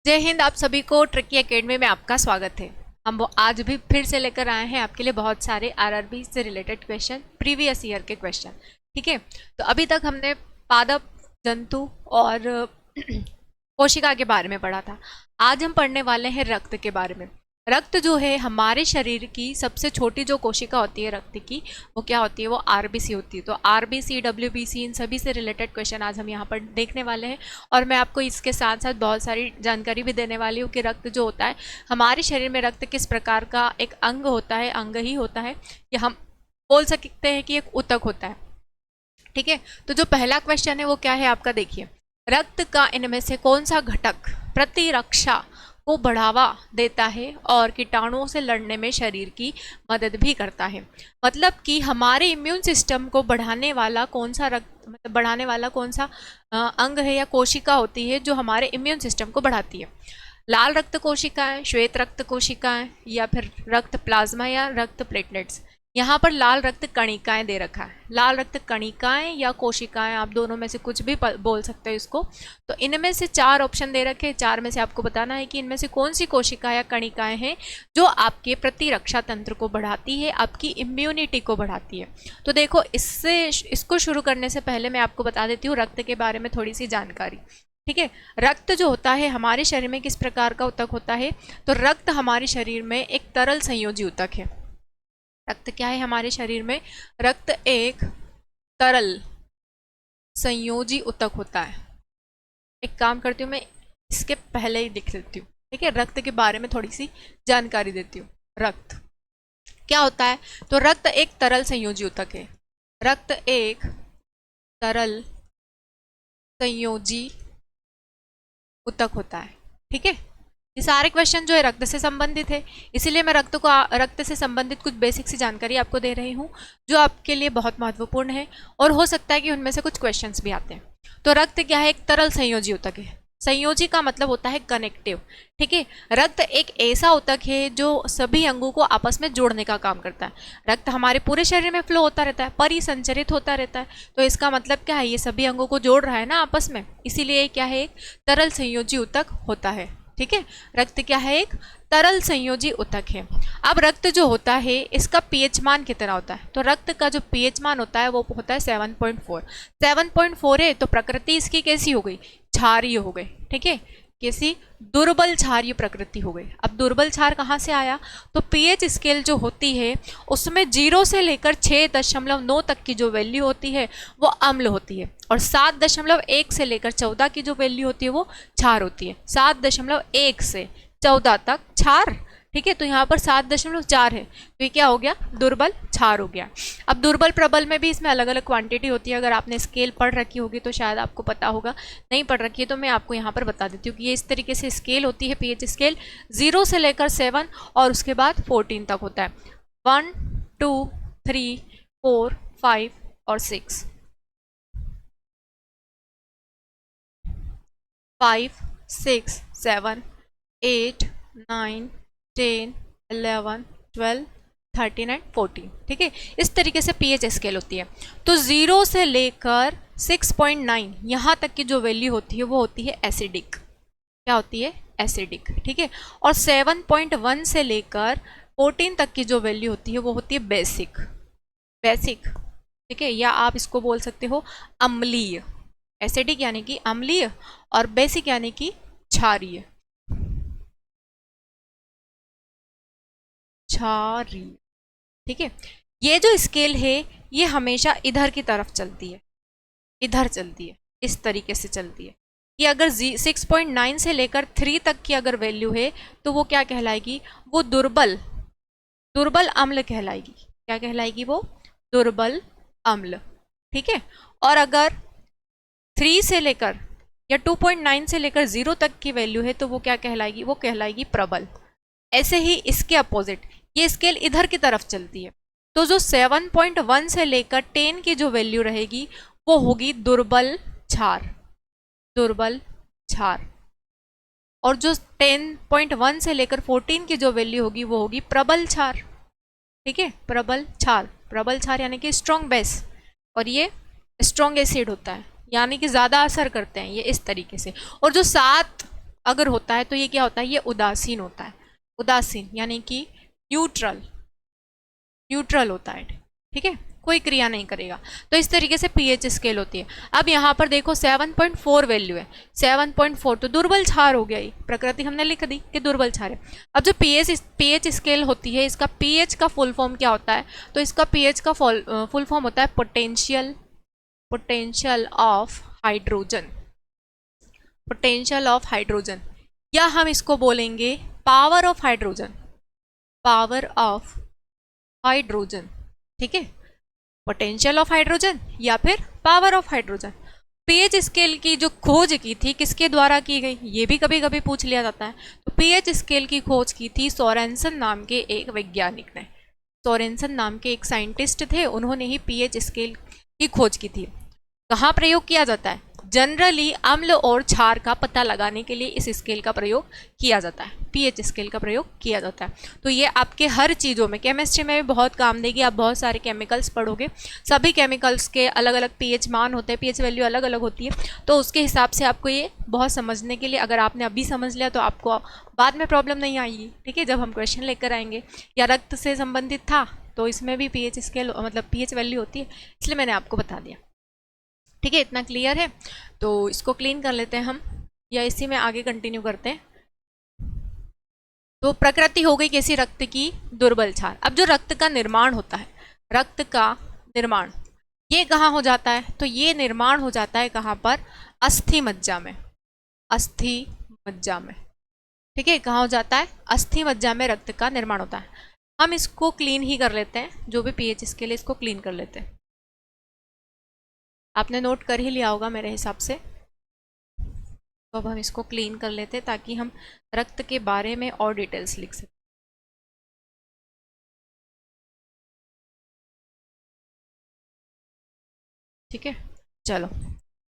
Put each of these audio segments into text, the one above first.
जय हिंद। आप सभी को ट्रिकी एकेडमी में आपका स्वागत है। हम वो आज भी फिर से लेकर आए हैं आपके लिए बहुत सारे आरआरबी से रिलेटेड क्वेश्चन, प्रीवियस ईयर के क्वेश्चन। ठीक है, तो अभी तक हमने पादप, जंतु और कोशिका के बारे में पढ़ा था। आज हम पढ़ने वाले हैं रक्त के बारे में। रक्त जो है हमारे शरीर की सबसे छोटी जो कोशिका होती है रक्त की, वो क्या होती है? वो आरबीसी होती है। तो आरबीसी, डब्ल्यूबीसी, इन सभी से रिलेटेड क्वेश्चन आज हम यहाँ पर देखने वाले हैं। और मैं आपको इसके साथ साथ बहुत सारी जानकारी भी देने वाली हूँ कि रक्त जो होता है हमारे शरीर में, रक्त किस प्रकार का एक अंग होता है, अंग ही होता है, या हम बोल सकते हैं कि एक ऊतक होता है। ठीक है, तो जो पहला क्वेश्चन है वो क्या है आपका, देखिए। रक्त का इनमें से कौन सा घटक प्रतिरक्षा को बढ़ावा देता है और कीटाणुओं से लड़ने में शरीर की मदद भी करता है? मतलब कि हमारे इम्यून सिस्टम को बढ़ाने वाला कौन सा रक्त, मतलब बढ़ाने वाला कौन सा अंग है या कोशिका होती है जो हमारे इम्यून सिस्टम को बढ़ाती है? लाल रक्त कोशिकाएं, श्वेत रक्त कोशिकाएं, या फिर रक्त प्लाज्मा या रक्त प्लेटलेट्स? यहाँ पर लाल रक्त कणिकाएं दे रखा है। लाल रक्त कणिकाएं या कोशिकाएं, आप दोनों में से कुछ भी बोल सकते हो इसको। तो इनमें से चार ऑप्शन दे रखे हैं, चार में से आपको बताना है कि इनमें से कौन सी कोशिका या कणिकाएं हैं जो आपके प्रतिरक्षा तंत्र को बढ़ाती है, आपकी इम्यूनिटी को बढ़ाती है। तो देखो, इसको शुरू करने से पहले मैं आपको बता देती हूँ रक्त के बारे में थोड़ी सी जानकारी। ठीक है, रक्त जो होता है हमारे शरीर में किस प्रकार का ऊतक होता है? तो रक्त हमारे शरीर में एक तरल संयोजी ऊतक है। रक्त क्या है हमारे शरीर में? रक्त एक तरल संयोजी ऊतक होता है। एक काम करती हूँ, मैं इसके पहले ही लिख लेती हूँ। ठीक है, रक्त के बारे में थोड़ी सी जानकारी देती हूँ। रक्त क्या होता है? तो रक्त एक तरल संयोजी ऊतक है। रक्त एक तरल संयोजी ऊतक होता है। ठीक है, ये सारे क्वेश्चन जो है रक्त से संबंधित है, इसीलिए मैं रक्त से संबंधित कुछ बेसिक सी जानकारी आपको दे रही हूँ जो आपके लिए बहुत महत्वपूर्ण है, और हो सकता है कि उनमें से कुछ क्वेश्चंस भी आते हैं। तो रक्त क्या है? एक तरल संयोजी ऊतक है। संयोजी का मतलब होता है कनेक्टिव। ठीक है, रक्त एक ऐसा ऊतक है जो सभी अंगों को आपस में जोड़ने का काम करता है। रक्त हमारे पूरे शरीर में फ्लो होता रहता है, परिसंचरित होता रहता है। तो इसका मतलब क्या है? ये सभी अंगों को जोड़ रहा है ना आपस में, इसीलिए क्या है? एक तरल संयोजी ऊतक होता है। ठीक है, रक्त क्या है? एक तरल संयोजी ऊतक है। अब रक्त जो होता है इसका पीएच मान कितना होता है? तो रक्त का जो पीएच मान होता है वो होता है 7.4। 7.4 है तो प्रकृति इसकी कैसी हो गई? क्षारीय हो गई। ठीक है, कैसी? दुर्बल क्षारीय प्रकृति हो गई। अब दुर्बल क्षार कहाँ से आया? तो पीएच स्केल जो होती है उसमें 0 से लेकर 6.9 तक की जो वैल्यू होती है वो अम्ल होती है, और 7.1 से लेकर 14 की जो वैल्यू होती है वो क्षार होती है। 7.1 से 14 तक क्षार। ठीक है, तो यहाँ पर 7.4 है, तो ये क्या हो गया? दुर्बल क्षार हो गया। अब दुर्बल प्रबल में भी इसमें अलग अलग क्वांटिटी होती है। अगर आपने स्केल पढ़ रखी होगी तो शायद आपको पता होगा, नहीं पढ़ रखी है तो मैं आपको यहाँ पर बता देती हूँ कि ये इस तरीके से स्केल होती है। पीएच स्केल 0 से लेकर 7 और उसके बाद 14 तक होता है। 1, 2, 3, 4, 5 और 6। 5, 6, 7, 8, 9, 10, 11, 12, 13 एंड 14। ठीक है, इस तरीके से पीएच स्केल होती है। तो 0 से लेकर 6.9 यहाँ तक की जो वैल्यू होती है वो होती है एसिडिक। क्या होती है? एसिडिक। ठीक है, और 7.1 से लेकर 14 तक की जो वैल्यू होती है वो होती है बेसिक। बेसिक। ठीक है, या आप इसको बोल सकते हो अम्लीय। एसिडिक यानी कि अम्लीय और बेसिक यानी कि क्षारीय। क्षारीय। ठीक है, ये जो स्केल है ये हमेशा इधर की तरफ चलती है, इधर चलती है, इस तरीके से चलती है कि अगर 6.9 से लेकर 3 तक की अगर वैल्यू है तो वो क्या कहलाएगी? वो दुर्बल अम्ल कहलाएगी। क्या कहलाएगी? वो दुर्बल अम्ल। ठीक है, और अगर 3 से लेकर या 2.9 से लेकर 0 तक की वैल्यू है तो वो क्या कहलाएगी? वो कहलाएगी प्रबल। ऐसे ही इसके अपोजिट ये स्केल इधर की तरफ चलती है, तो जो 7.1 से लेकर 10 की जो वैल्यू रहेगी वो होगी दुर्बल क्षार। दुर्बल क्षार। और जो 10.1 से लेकर 14 की जो वैल्यू होगी वो होगी प्रबल क्षार। ठीक है, प्रबल क्षार। प्रबल क्षार यानी कि स्ट्रॉन्ग बेस, और ये स्ट्रॉन्ग एसिड होता है, यानी कि ज़्यादा असर करते हैं ये इस तरीके से। और जो 7 अगर होता है तो ये क्या होता है, ये उदासीन होता है। उदासीन यानी कि न्यूट्रल, न्यूट्रल होता है, ठीक है, कोई क्रिया नहीं करेगा। तो इस तरीके से पीएच स्केल होती है। अब यहाँ पर देखो 7.4 वैल्यू है, 7.4 तो दुर्बल क्षार हो गया, ये प्रकृति हमने लिख दी कि दुर्बल क्षार है। अब जो पीएच स्केल होती है, इसका पीएच का फुल फॉर्म क्या होता है, तो इसका पीएच का फुल फॉर्म होता है potential of hydrogen, potential of hydrogen, या हम इसको बोलेंगे power of hydrogen, power of hydrogen, ठीक है, पोटेंशियल ऑफ हाइड्रोजन या फिर power of hydrogen. PH scale की जो खोज की थी किसके द्वारा की गई, ये भी कभी कभी पूछ लिया जाता है। तो पीएच स्केल की खोज की थी सोरेनसन नाम के एक वैज्ञानिक ने, सोरेनसन नाम के एक साइंटिस्ट थे, उन्होंने ही पीएच स्केल की खोज की थी। कहाँ प्रयोग किया जाता है, जनरली अम्ल और क्षार का पता लगाने के लिए इस स्केल का प्रयोग किया जाता है, पीएच स्केल का प्रयोग किया जाता है। तो ये आपके हर चीज़ों में, केमिस्ट्री में भी बहुत काम देगी। आप बहुत सारे केमिकल्स पढ़ोगे, सभी केमिकल्स के अलग अलग पीएच मान होते हैं, पीएच वैल्यू अलग अलग होती है, तो उसके हिसाब से आपको ये बहुत समझने के लिए, अगर आपने अभी समझ लिया तो आपको बाद में प्रॉब्लम नहीं आएगी, ठीक है, जब हम क्वेश्चन लेकर आएंगे। या रक्त से संबंधित था तो इसमें भी पीएच स्केल मतलब पीएच वैल्यू होती है, इसलिए मैंने आपको बता दिया, ठीक है, इतना क्लियर है। तो इसको क्लीन कर लेते हैं हम, या इसी में आगे कंटिन्यू करते हैं। तो प्रकृति हो गई कैसी, रक्त की दुर्बल क्षार। अब जो रक्त का निर्माण होता है, रक्त का निर्माण ये कहाँ हो जाता है, तो ये निर्माण हो जाता है कहाँ पर, अस्थि मज्जा में, अस्थि मज्जा में, ठीक है, कहाँ हो जाता है, अस्थि मज्जा में रक्त का निर्माण होता है। हम इसको क्लीन ही कर लेते हैं, जो भी पीएच इसके लिए इसको क्लीन कर लेते हैं। आपने नोट कर ही लिया होगा मेरे हिसाब से, तो अब हम इसको क्लीन कर लेते हैं ताकि हम रक्त के बारे में और डिटेल्स लिख सकें। ठीक है, चलो,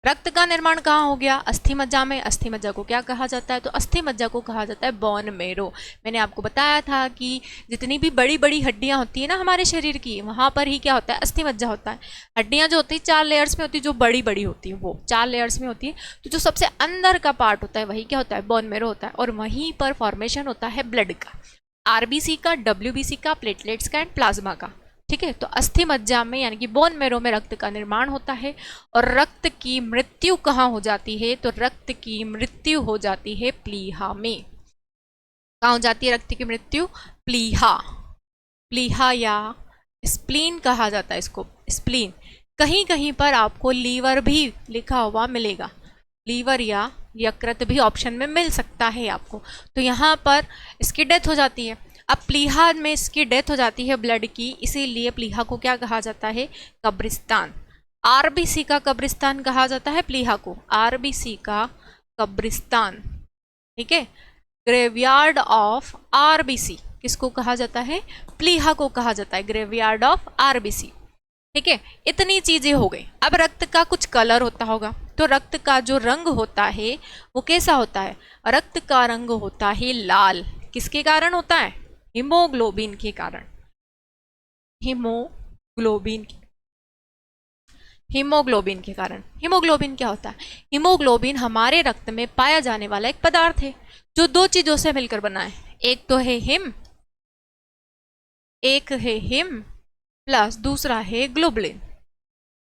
रक्त का निर्माण कहाँ हो गया, अस्थि मज्जा में। अस्थि मज्जा को क्या कहा जाता है, तो अस्थि मज्जा को कहा जाता है बोन मेरो। मैंने आपको बताया था कि जितनी भी बड़ी बड़ी हड्डियां होती है ना हमारे शरीर की, वहां पर ही क्या होता है, अस्थि मज्जा होता है। हड्डियां जो होती है 4 लेयर्स में होती है, जो बड़ी बड़ी होती है वो 4 लेयर्स में होती है। तो जो सबसे अंदर का पार्ट होता है वही क्या होता है, बोन मेरो होता है, और वहीं पर फॉर्मेशन होता है ब्लड का, आरबीसी का, डब्ल्यूबीसी का, प्लेटलेट्स का एंड प्लाज्मा का, ठीक है। तो अस्थि मज्जा में यानी कि बोन मेरो में रक्त का निर्माण होता है। और रक्त की मृत्यु कहाँ हो जाती है, तो रक्त की मृत्यु हो जाती है प्लीहा में। कहाँ हो जाती है रक्त की मृत्यु, प्लीहा, प्लीहा या स्प्लीन कहा जाता है इसको, स्प्लीन। कहीं कहीं पर आपको लीवर भी लिखा हुआ मिलेगा, लीवर या यकृत भी ऑप्शन में मिल सकता है आपको। तो यहाँ पर इसकी डेथ हो जाती है। अब प्लीहा में इसकी डेथ हो जाती है ब्लड की, इसीलिए प्लीहा को क्या कहा जाता है, कब्रिस्तान। आरबीसी का कब्रिस्तान कहा जाता है प्लीहा को, आरबीसी का कब्रिस्तान, ठीक है। ग्रेवयार्ड ऑफ आरबीसी किसको कहा जाता है, प्लीहा को कहा जाता है, ग्रेवयार्ड ऑफ आरबीसी, ठीक है। इतनी चीजें हो गई। अब रक्त का कुछ कलर होता होगा, तो रक्त का जो रंग होता है वो कैसा होता है, रक्त का रंग होता है लाल। किसके कारण होता है, हीमोग्लोबिन के कारण, हीमोग्लोबिन, हीमोग्लोबिन के कारण। हीमोग्लोबिन क्या होता है, हीमोग्लोबिन हमारे रक्त में पाया जाने वाला एक पदार्थ है जो 2 चीजों से मिलकर बना है। एक तो है हिम, एक है हिम प्लस दूसरा है ग्लोबुलिन।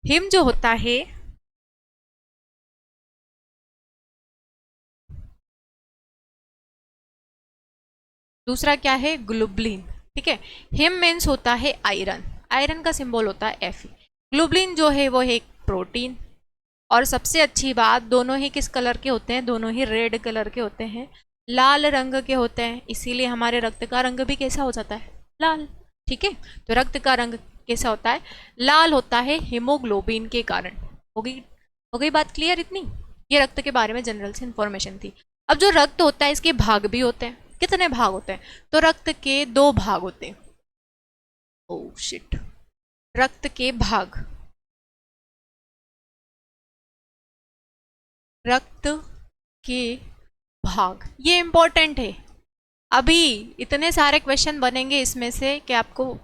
हिम जो होता है, दूसरा क्या है, ग्लोबुलिन, ठीक है। हिम मीन्स होता है आयरन, आयरन का सिंबल होता है Fe। ग्लोबुलिन जो है वो है एक प्रोटीन। और सबसे अच्छी बात, दोनों ही किस कलर के होते हैं, दोनों ही रेड कलर के होते हैं, लाल रंग के होते हैं, इसीलिए हमारे रक्त का रंग भी कैसा हो जाता है, लाल, ठीक है। तो रक्त का रंग कैसा होता है, लाल होता है हीमोग्लोबिन के कारण। हो गई बात क्लियर इतनी, ये रक्त के बारे में जनरल से इंफॉर्मेशन थी। अब जो रक्त होता है इसके भाग भी होते हैं। कितने भाग होते हैं, तो रक्त के 2 भाग होते हैं। ओह शिट, रक्त के भाग, रक्त के भाग, ये इंपॉर्टेंट है। अभी इतने सारे क्वेश्चन बनेंगे इसमें से कि आपको,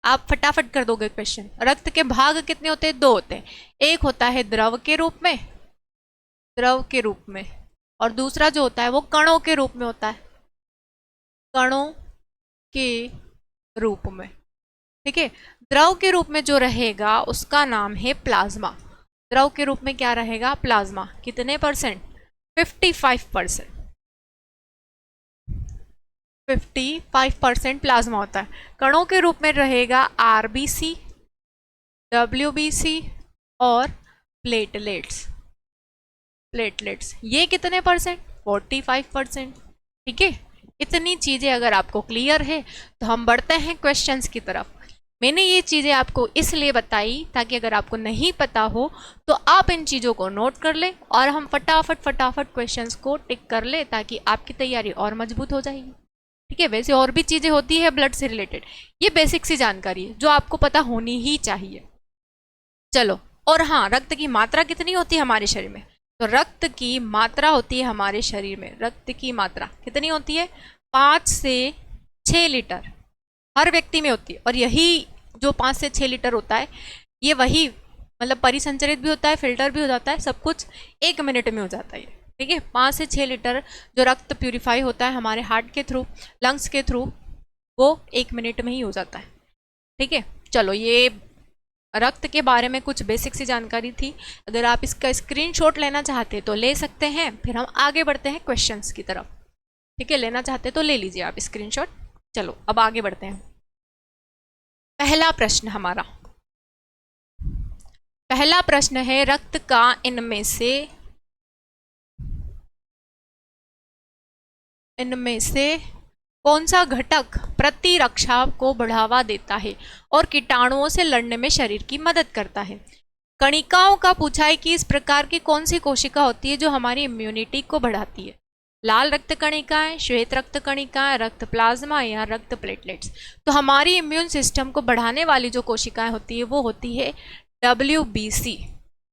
आप फटाफट कर दोगे क्वेश्चन। रक्त के भाग कितने होते हैं, 2 होते हैं। एक होता है द्रव के रूप में, द्रव के रूप में, और दूसरा जो होता है वो कणों के रूप में होता है, कणों के रूप में। ठीक है, द्रव के रूप में जो रहेगा उसका नाम है प्लाज्मा। द्रव के रूप में क्या रहेगा? प्लाज्मा। कितने परसेंट? 55%। 55% प्लाज्मा होता है। कणों के रूप में रहेगा आरबीसी, डब्ल्यूबीसी और प्लेटलेट्स। प्लेटलेट्स ये कितने परसेंट? 45%। ठीक है, इतनी चीजें अगर आपको क्लियर है तो हम बढ़ते हैं क्वेश्चंस की तरफ। मैंने ये चीजें आपको इसलिए बताई ताकि अगर आपको नहीं पता हो तो आप इन चीजों को नोट कर ले और हम फटाफट क्वेश्चंस को टिक कर ले ताकि आपकी तैयारी और मजबूत हो जाएगी। ठीक है, वैसे और भी चीजें होती है ब्लड से रिलेटेड, ये बेसिक सी जानकारी है जो आपको पता होनी ही चाहिए। चलो, और हाँ, रक्त की मात्रा कितनी होती है हमारे शरीर में? तो रक्त की मात्रा होती है हमारे शरीर में, रक्त की मात्रा कितनी होती है? 5 से 6 लीटर हर व्यक्ति में होती है। और यही जो 5 से 6 लीटर होता है ये वही मतलब परिसंचरित भी होता है, फिल्टर भी हो जाता है, सब कुछ 1 मिनट में हो जाता है। ठीक है, 5 से 6 लीटर जो रक्त प्यूरिफाई होता है हमारे हार्ट के थ्रू, लंग्स के थ्रू, वो 1 मिनट में ही हो जाता है। ठीक है, चलो, ये रक्त के बारे में कुछ बेसिक सी जानकारी थी। अगर आप इसका स्क्रीनशॉट लेना चाहते तो ले सकते हैं, फिर हम आगे बढ़ते हैं क्वेश्चंस की तरफ। ठीक है, लेना चाहते तो ले लीजिए आप स्क्रीनशॉट। चलो, अब आगे बढ़ते हैं। पहला प्रश्न हमारा, पहला प्रश्न है रक्त का इनमें से कौन सा घटक प्रतिरक्षा को बढ़ावा देता है और कीटाणुओं से लड़ने में शरीर की मदद करता है? कणिकाओं का पूछा है कि इस प्रकार की कौन सी कोशिका होती है जो हमारी इम्यूनिटी को बढ़ाती है? लाल रक्त कणिकाएं, श्वेत रक्त कणिकाएं, रक्त प्लाज्मा या रक्त प्लेटलेट्स? तो हमारी इम्यून सिस्टम को बढ़ाने वाली जो कोशिकाएं होती है वो होती है WBC,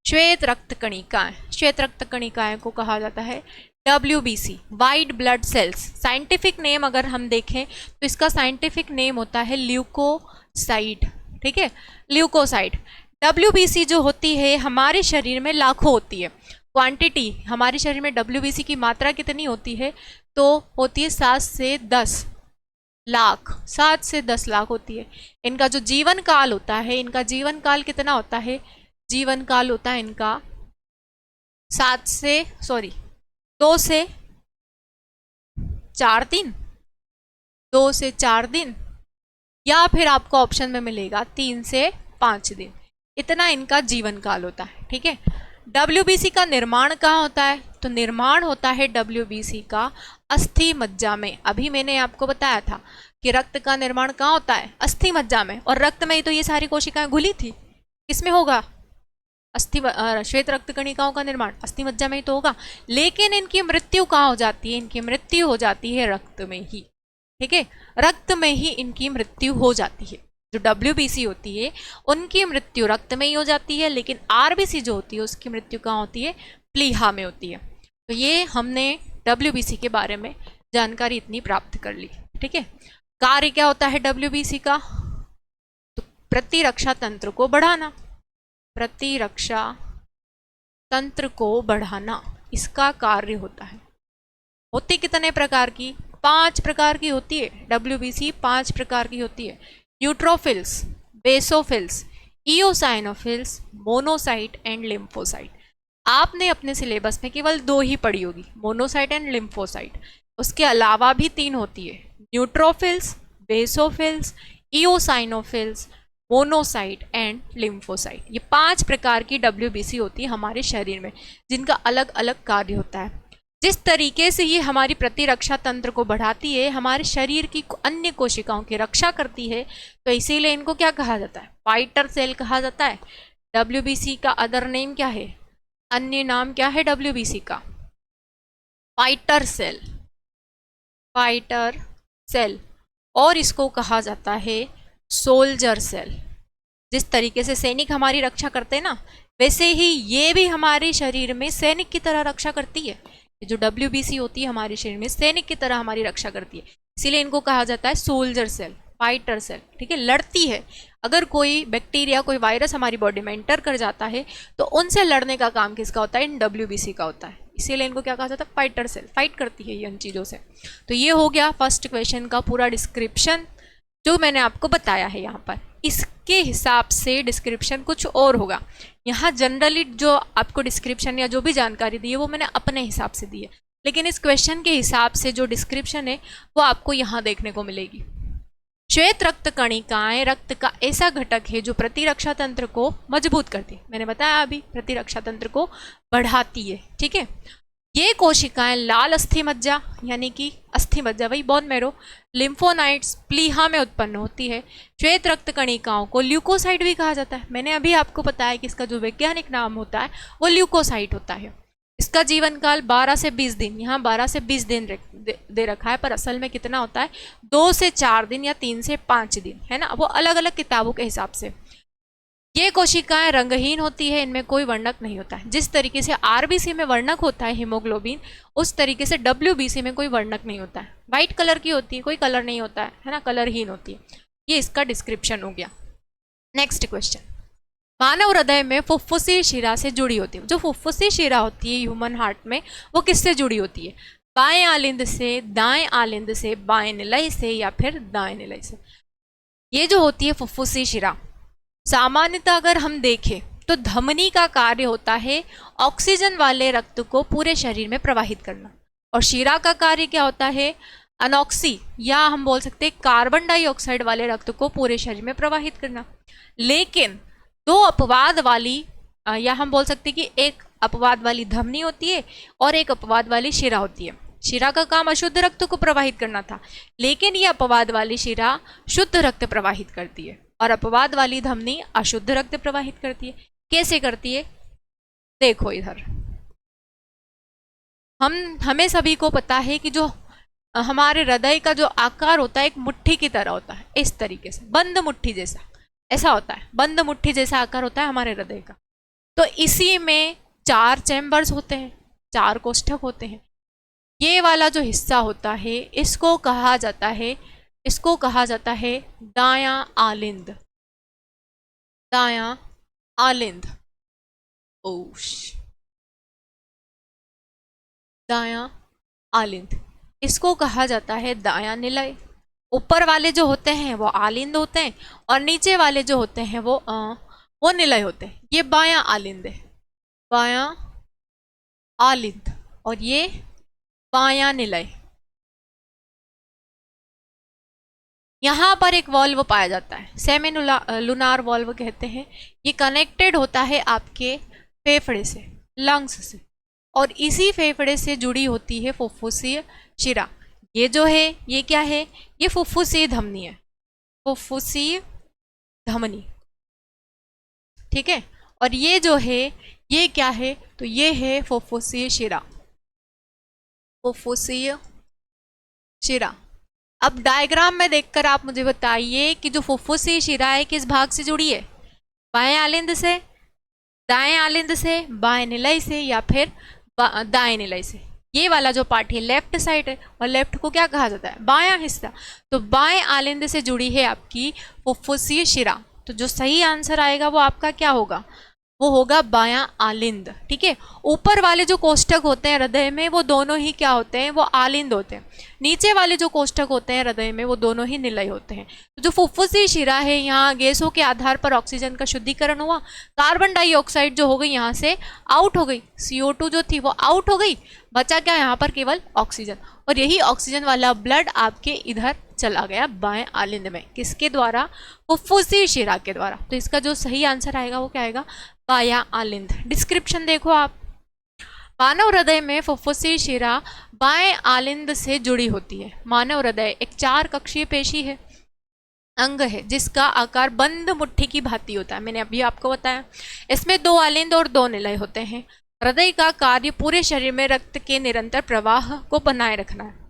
श्वेत रक्त कणिकाएं। श्वेत रक्त कणिकाएं को कहा जाता है WBC, white blood cells. Scientific name अगर हम देखें तो इसका साइंटिफिक नेम होता है ल्यूकोसाइट। ठीक है, ल्यूकोसाइट। WBC जो होती है हमारे शरीर में लाखों होती है। क्वांटिटी हमारे शरीर में WBC की मात्रा कितनी होती है? तो होती है 7 से 10 लाख, 7 से 10 लाख होती है। इनका जो जीवन काल होता है, इनका जीवन काल कितना होता है? जीवन काल होता है इनका 2 से 4 दिन, 2 से 4 दिन, या फिर आपको ऑप्शन में मिलेगा 3 से 5 दिन। इतना इनका जीवन काल होता है। ठीक है, WBC का निर्माण कहाँ होता है? तो निर्माण होता है WBC का अस्थि मज्जा में। अभी मैंने आपको बताया था कि रक्त का निर्माण कहाँ होता है? अस्थि मज्जा में। और रक्त में ही तो ये सारी कोशिकाएं घुली थी। किसमें होगा? श्वेत रक्त कणिकाओं का निर्माण अस्थि मज्जा में ही तो होगा। लेकिन इनकी मृत्यु कहाँ हो जाती है? इनकी मृत्यु हो जाती है रक्त में ही। ठीक है, रक्त में ही इनकी मृत्यु हो जाती है। जो WBC होती है उनकी मृत्यु रक्त में ही हो जाती है, लेकिन RBC जो होती है उसकी मृत्यु कहाँ होती है? प्लीहा में होती है। तो ये हमने WBC के बारे में जानकारी इतनी प्राप्त कर ली। ठीक है, कार्य क्या होता है WBC का? तो प्रतिरक्षा तंत्र को बढ़ाना, प्रतिरक्षा तंत्र को बढ़ाना इसका कार्य होता है। होती कितने प्रकार की? 5 प्रकार की होती है। WBC 5 प्रकार की होती है। Neutrophils, basophils, eosinophils, monocyte and lymphocyte. आपने अपने सिलेबस में केवल 2 ही पढ़ी होगी, मोनोसाइट एंड लिम्फोसाइट। उसके अलावा भी 3 होती है, neutrophils, basophils, eosinophils, monocyte and lymphocyte. ये 5 प्रकार की WBC होती है हमारे शरीर में, जिनका अलग अलग कार्य होता है। जिस तरीके से ये हमारी प्रतिरक्षा तंत्र को बढ़ाती है, हमारे शरीर की अन्य कोशिकाओं की रक्षा करती है, तो इसीलिए इनको क्या कहा जाता है? फाइटर सेल कहा जाता है। WBC का अदर नेम क्या है? अन्य नाम क्या है WBC का? Fighter cell, fighter cell. और इसको कहा जाता है सोल्जर सेल। जिस तरीके से सैनिक हमारी रक्षा करते हैं ना, वैसे ही ये भी हमारे शरीर में सैनिक की तरह रक्षा करती है। जो WBC होती है हमारे शरीर में सैनिक की तरह हमारी रक्षा करती है, इसीलिए इनको कहा जाता है सोल्जर सेल, फाइटर सेल। ठीक है, लड़ती है। अगर कोई बैक्टीरिया, कोई वायरस हमारी बॉडी में एंटर कर जाता है तो उनसे लड़ने का काम किसका होता है? इन WBC का होता है। इसीलिए इनको क्या कहा जाता है, फाइटर सेल, फाइट करती है ये इन चीज़ों से। तो ये हो गया फर्स्ट क्वेश्चन का पूरा डिस्क्रिप्शन जो मैंने आपको बताया है यहाँ पर। इसके हिसाब से डिस्क्रिप्शन कुछ और होगा। यहाँ जनरली जो आपको डिस्क्रिप्शन या जो भी जानकारी दी है वो मैंने अपने हिसाब से दी है, लेकिन इस क्वेश्चन के हिसाब से जो डिस्क्रिप्शन है वो आपको यहाँ देखने को मिलेगी। श्वेत रक्त कणिकाएं रक्त का ऐसा घटक है जो प्रतिरक्षा तंत्र को मजबूत करती है। मैंने बताया अभी प्रतिरक्षा तंत्र को बढ़ाती है, ठीक है। ये कोशिकाएं लाल अस्थि मज्जा यानी कि अस्थि मज्जा वही बोन मैरो, लिम्फोनाइट्स, प्लीहा में उत्पन्न होती है। श्वेत रक्त कणिकाओं को ल्यूकोसाइट भी कहा जाता है। मैंने अभी आपको बताया कि इसका जो वैज्ञानिक नाम होता है वो ल्यूकोसाइट होता है। इसका जीवन काल 12 से 20 दिन, यहाँ 12 से 20 दिन दे रखा है, पर असल में कितना होता है 2 से 4 दिन या 3 से 5 दिन, है ना, वो अलग अलग किताबों के हिसाब से। ये कोशिकाएं रंगहीन होती है, इनमें कोई वर्णक नहीं होता है। जिस तरीके से आरबीसी में वर्णक होता है हीमोग्लोबिन, उस तरीके से डब्ल्यूबीसी में कोई वर्णक नहीं होता है। व्हाइट कलर की होती है, कोई कलर नहीं होता है ना, कलरहीन होती है। ये इसका डिस्क्रिप्शन हो गया। नेक्स्ट क्वेश्चन, मानव हृदय में फुफ्फुसी शिरा से जुड़ी होती है। जो फुफ्फुसी शिरा होती है ह्यूमन हार्ट में, वो किससे जुड़ी होती है? बाएं आलिंद से, दाएं आलिंद से, बाएं निलय से या फिर दाएं निलय से। ये जो होती है फुफ्फुसी शिरा, सामान्यतः अगर हम देखें तो धमनी का कार्य होता है ऑक्सीजन वाले रक्त को पूरे शरीर में प्रवाहित करना, और शिरा का कार्य क्या होता है? अनॉक्सी या हम बोल सकते हैं कार्बन डाइऑक्साइड वाले रक्त को पूरे शरीर में प्रवाहित करना। लेकिन दो अपवाद वाली या हम बोल सकते हैं कि एक अपवाद वाली धमनी होती है और एक अपवाद वाली शिरा होती है। शिरा का काम अशुद्ध रक्त को प्रवाहित करना था, लेकिन ये अपवाद वाली शिरा शुद्ध रक्त प्रवाहित करती है और अपवाद वाली धमनी अशुद्ध रक्त प्रवाहित करती है। कैसे करती है? देखो इधर, हमें सभी को पता है कि जो हमारे हृदय का जो आकार होता है एक मुट्ठी की तरह होता है, इस तरीके से बंद मुट्ठी जैसा, ऐसा होता है, बंद मुट्ठी जैसा आकार होता है हमारे हृदय का। तो इसी में 4 चैम्बर्स होते हैं, 4 कोष्ठक होते हैं। ये वाला जो हिस्सा होता है इसको कहा जाता है दायां आलिंद, दायां आलिंद, दायां आलिंद। इसको कहा जाता है दायां निलय। ऊपर वाले जो होते हैं वो आलिंद होते हैं और नीचे वाले जो होते हैं वो निलय होते हैं। ये बायां आलिंद है, बायां आलिंद, और ये बायां निलय। यहाँ पर एक वॉल्व पाया जाता है, सेमिलुनार वॉल्व कहते हैं। ये कनेक्टेड होता है आपके फेफड़े से, लंग्स से, और इसी फेफड़े से जुड़ी होती है फुफ्फुसीय शिरा। ये जो है ये क्या है? ये फुफ्फुसीय धमनी है, फुफ्फुसीय धमनी, ठीक है। और ये जो है ये क्या है? तो ये है फुफ्फुसीय शिरा, फुफ्फुसीय शिरा। अब डायग्राम में देखकर आप मुझे बताइए कि जो फुफ्फुसीय शिरा है किस भाग से जुड़ी है? बाएं आलिंद से, दाएं आलिंद से, बाएं निलय से या फिर दाएं निलय से। ये वाला जो पार्ट है लेफ्ट साइड है, और लेफ्ट को क्या कहा जाता है? बायां हिस्सा। तो बाएं आलिंद से जुड़ी है आपकी फुफ्फुसीय शिरा। तो जो सही आंसर आएगा वो आपका क्या होगा? वो होगा बायां आलिंद, ठीक है। ऊपर वाले जो कोष्ठक होते हैं हृदय में वो दोनों ही क्या होते हैं? वो आलिंद होते हैं। नीचे वाले जो कोष्ठक होते हैं हृदय में वो दोनों ही निलय होते हैं। तो जो फुफ्फुसीय शिरा है, यहाँ गैसों के आधार पर ऑक्सीजन का शुद्धिकरण हुआ, कार्बन डाइऑक्साइड जो हो गई यहाँ से आउट हो गई, CO2 जो थी वो आउट हो गई, बचा क्या यहाँ पर? केवल ऑक्सीजन। और यही ऑक्सीजन वाला ब्लड आपके इधर चला गया बाएं आलिंद में। किसके द्वारा? फुफ्फुसीय शिरा के द्वारा। तो इसका जो सही आंसर आएगा वो क्या आएगा? बायां आलिंद। डिस्क्रिप्शन देखो आप, मानव हृदय में फुफ्फुसीय शिरा बाएं आलिंद से जुड़ी होती है। मानव हृदय एक 4 कक्षीय पेशी है, अंग है, जिसका आकार बंद मुट्ठी की भांति होता है। मैंने अभी आपको बताया। इसमें 2 आलिंद और 2 निलय होते हैं। हृदय का कार्य पूरे शरीर में रक्त के निरंतर प्रवाह को बनाए रखना है,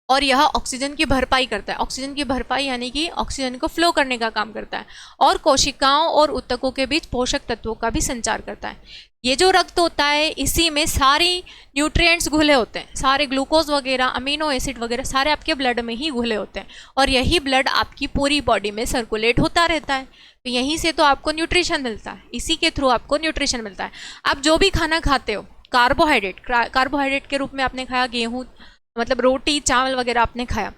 और यह ऑक्सीजन की भरपाई करता है। ऑक्सीजन की भरपाई यानी कि ऑक्सीजन को फ्लो करने का काम करता है, और कोशिकाओं और ऊतकों के बीच पोषक तत्वों का भी संचार करता है। ये जो रक्त होता है इसी में सारी न्यूट्रिएंट्स घुले होते हैं, सारे ग्लूकोज वगैरह, अमीनो एसिड वगैरह सारे आपके ब्लड में ही घुले होते हैं, और यही ब्लड आपकी पूरी बॉडी में सर्कुलेट होता रहता है। तो यहीं से तो आपको न्यूट्रिशन मिलता है, इसी के थ्रू आपको न्यूट्रिशन मिलता है। आप जो भी खाना खाते हो कार्बोहाइड्रेट के रूप में आपने खाया, गेहूँ मतलब रोटी चावल वगैरह आपने खाया,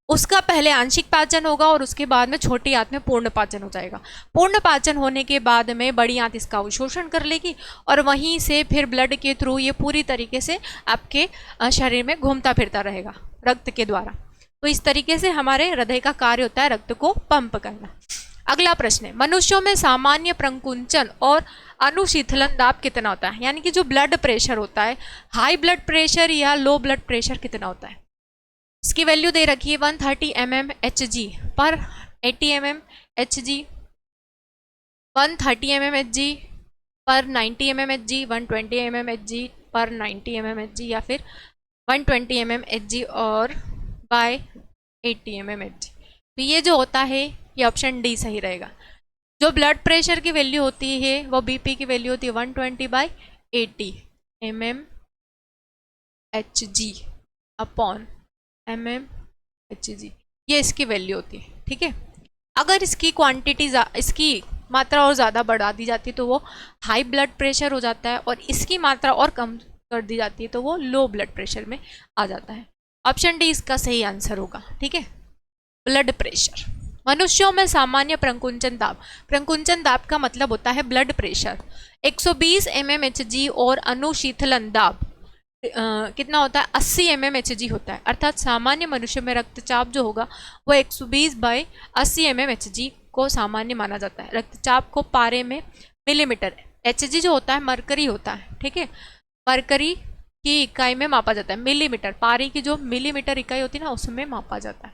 उसका पहले आंशिक पाचन होगा और उसके बाद में छोटी आंत में पूर्ण पाचन हो जाएगा। पूर्ण पाचन होने के बाद में बड़ी आंत इसका अवशोषण कर लेगी और वहीं से फिर ब्लड के थ्रू ये पूरी तरीके से आपके शरीर में घूमता फिरता रहेगा रक्त के द्वारा। तो इस तरीके से हमारे हृदय का कार्य होता है रक्त को पंप करना। अगला प्रश्न है, मनुष्यों में सामान्य प्रकुंचन और अनुशीतलन दाब कितना होता है? यानी कि जो ब्लड प्रेशर होता है, हाई ब्लड प्रेशर या लो ब्लड प्रेशर कितना होता है? इसकी वैल्यू दे रखी है 130 mmHg पर 80 mmHg, 130 mmHg पर 90 mmHg, 120 mmHg पर 90 mmHg या फिर 120 mmHg और बाय 80 mmHg। तो ये जो होता है ये ऑप्शन डी सही रहेगा। जो ब्लड प्रेशर की वैल्यू होती है वो बीपी की वैल्यू होती है 120/80 mmHg अपॉन mmHg, ये इसकी वैल्यू होती है। ठीक है, अगर इसकी क्वांटिटी इसकी मात्रा और ज़्यादा बढ़ा दी जाती है तो वो हाई ब्लड प्रेशर हो जाता है और इसकी मात्रा और कम कर दी जाती है तो वो लो ब्लड प्रेशर में आ जाता है। ऑप्शन डी इसका सही आंसर होगा। ठीक है, ब्लड प्रेशर। मनुष्यों में सामान्य प्रकुंचन दाब, प्रकुंचन दाब का मतलब होता है ब्लड प्रेशर 120 mmHg और अनुशीतलन दाब कितना होता है 80 mmHg होता है। अर्थात सामान्य मनुष्य में रक्तचाप जो होगा वो 120/80 mmHg को सामान्य माना जाता है। रक्तचाप को पारे में मिलीमीटर, Hg जो होता है मरकरी होता है। ठीक है, मरकरी की इकाई में मापा जाता है, मिलीमीटर, पारे की जो मिलीमीटर इकाई होती है ना उसमें मापा जाता है।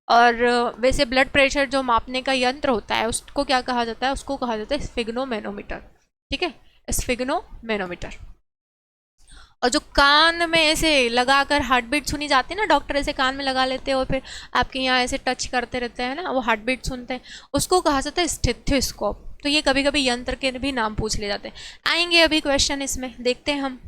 और वैसे ब्लड प्रेशर जो मापने का यंत्र होता है उसको क्या कहा जाता है? उसको कहा जाता है स्फिग्नोमेनोमीटर। ठीक है, स्फिग्नोमेनोमीटर। और जो कान में ऐसे लगाकर हार्ट बीट सुनी जाती है ना, डॉक्टर ऐसे कान में लगा लेते हैं और फिर आपके यहाँ ऐसे टच करते रहते हैं ना, वो हार्ट बीट सुनते हैं, उसको कहा जाता है स्टेथोस्कोप। तो ये कभी कभी यंत्र के भी नाम पूछ ले जाते हैं। आएंगे अभी क्वेश्चन इसमें, देखते हैं हम।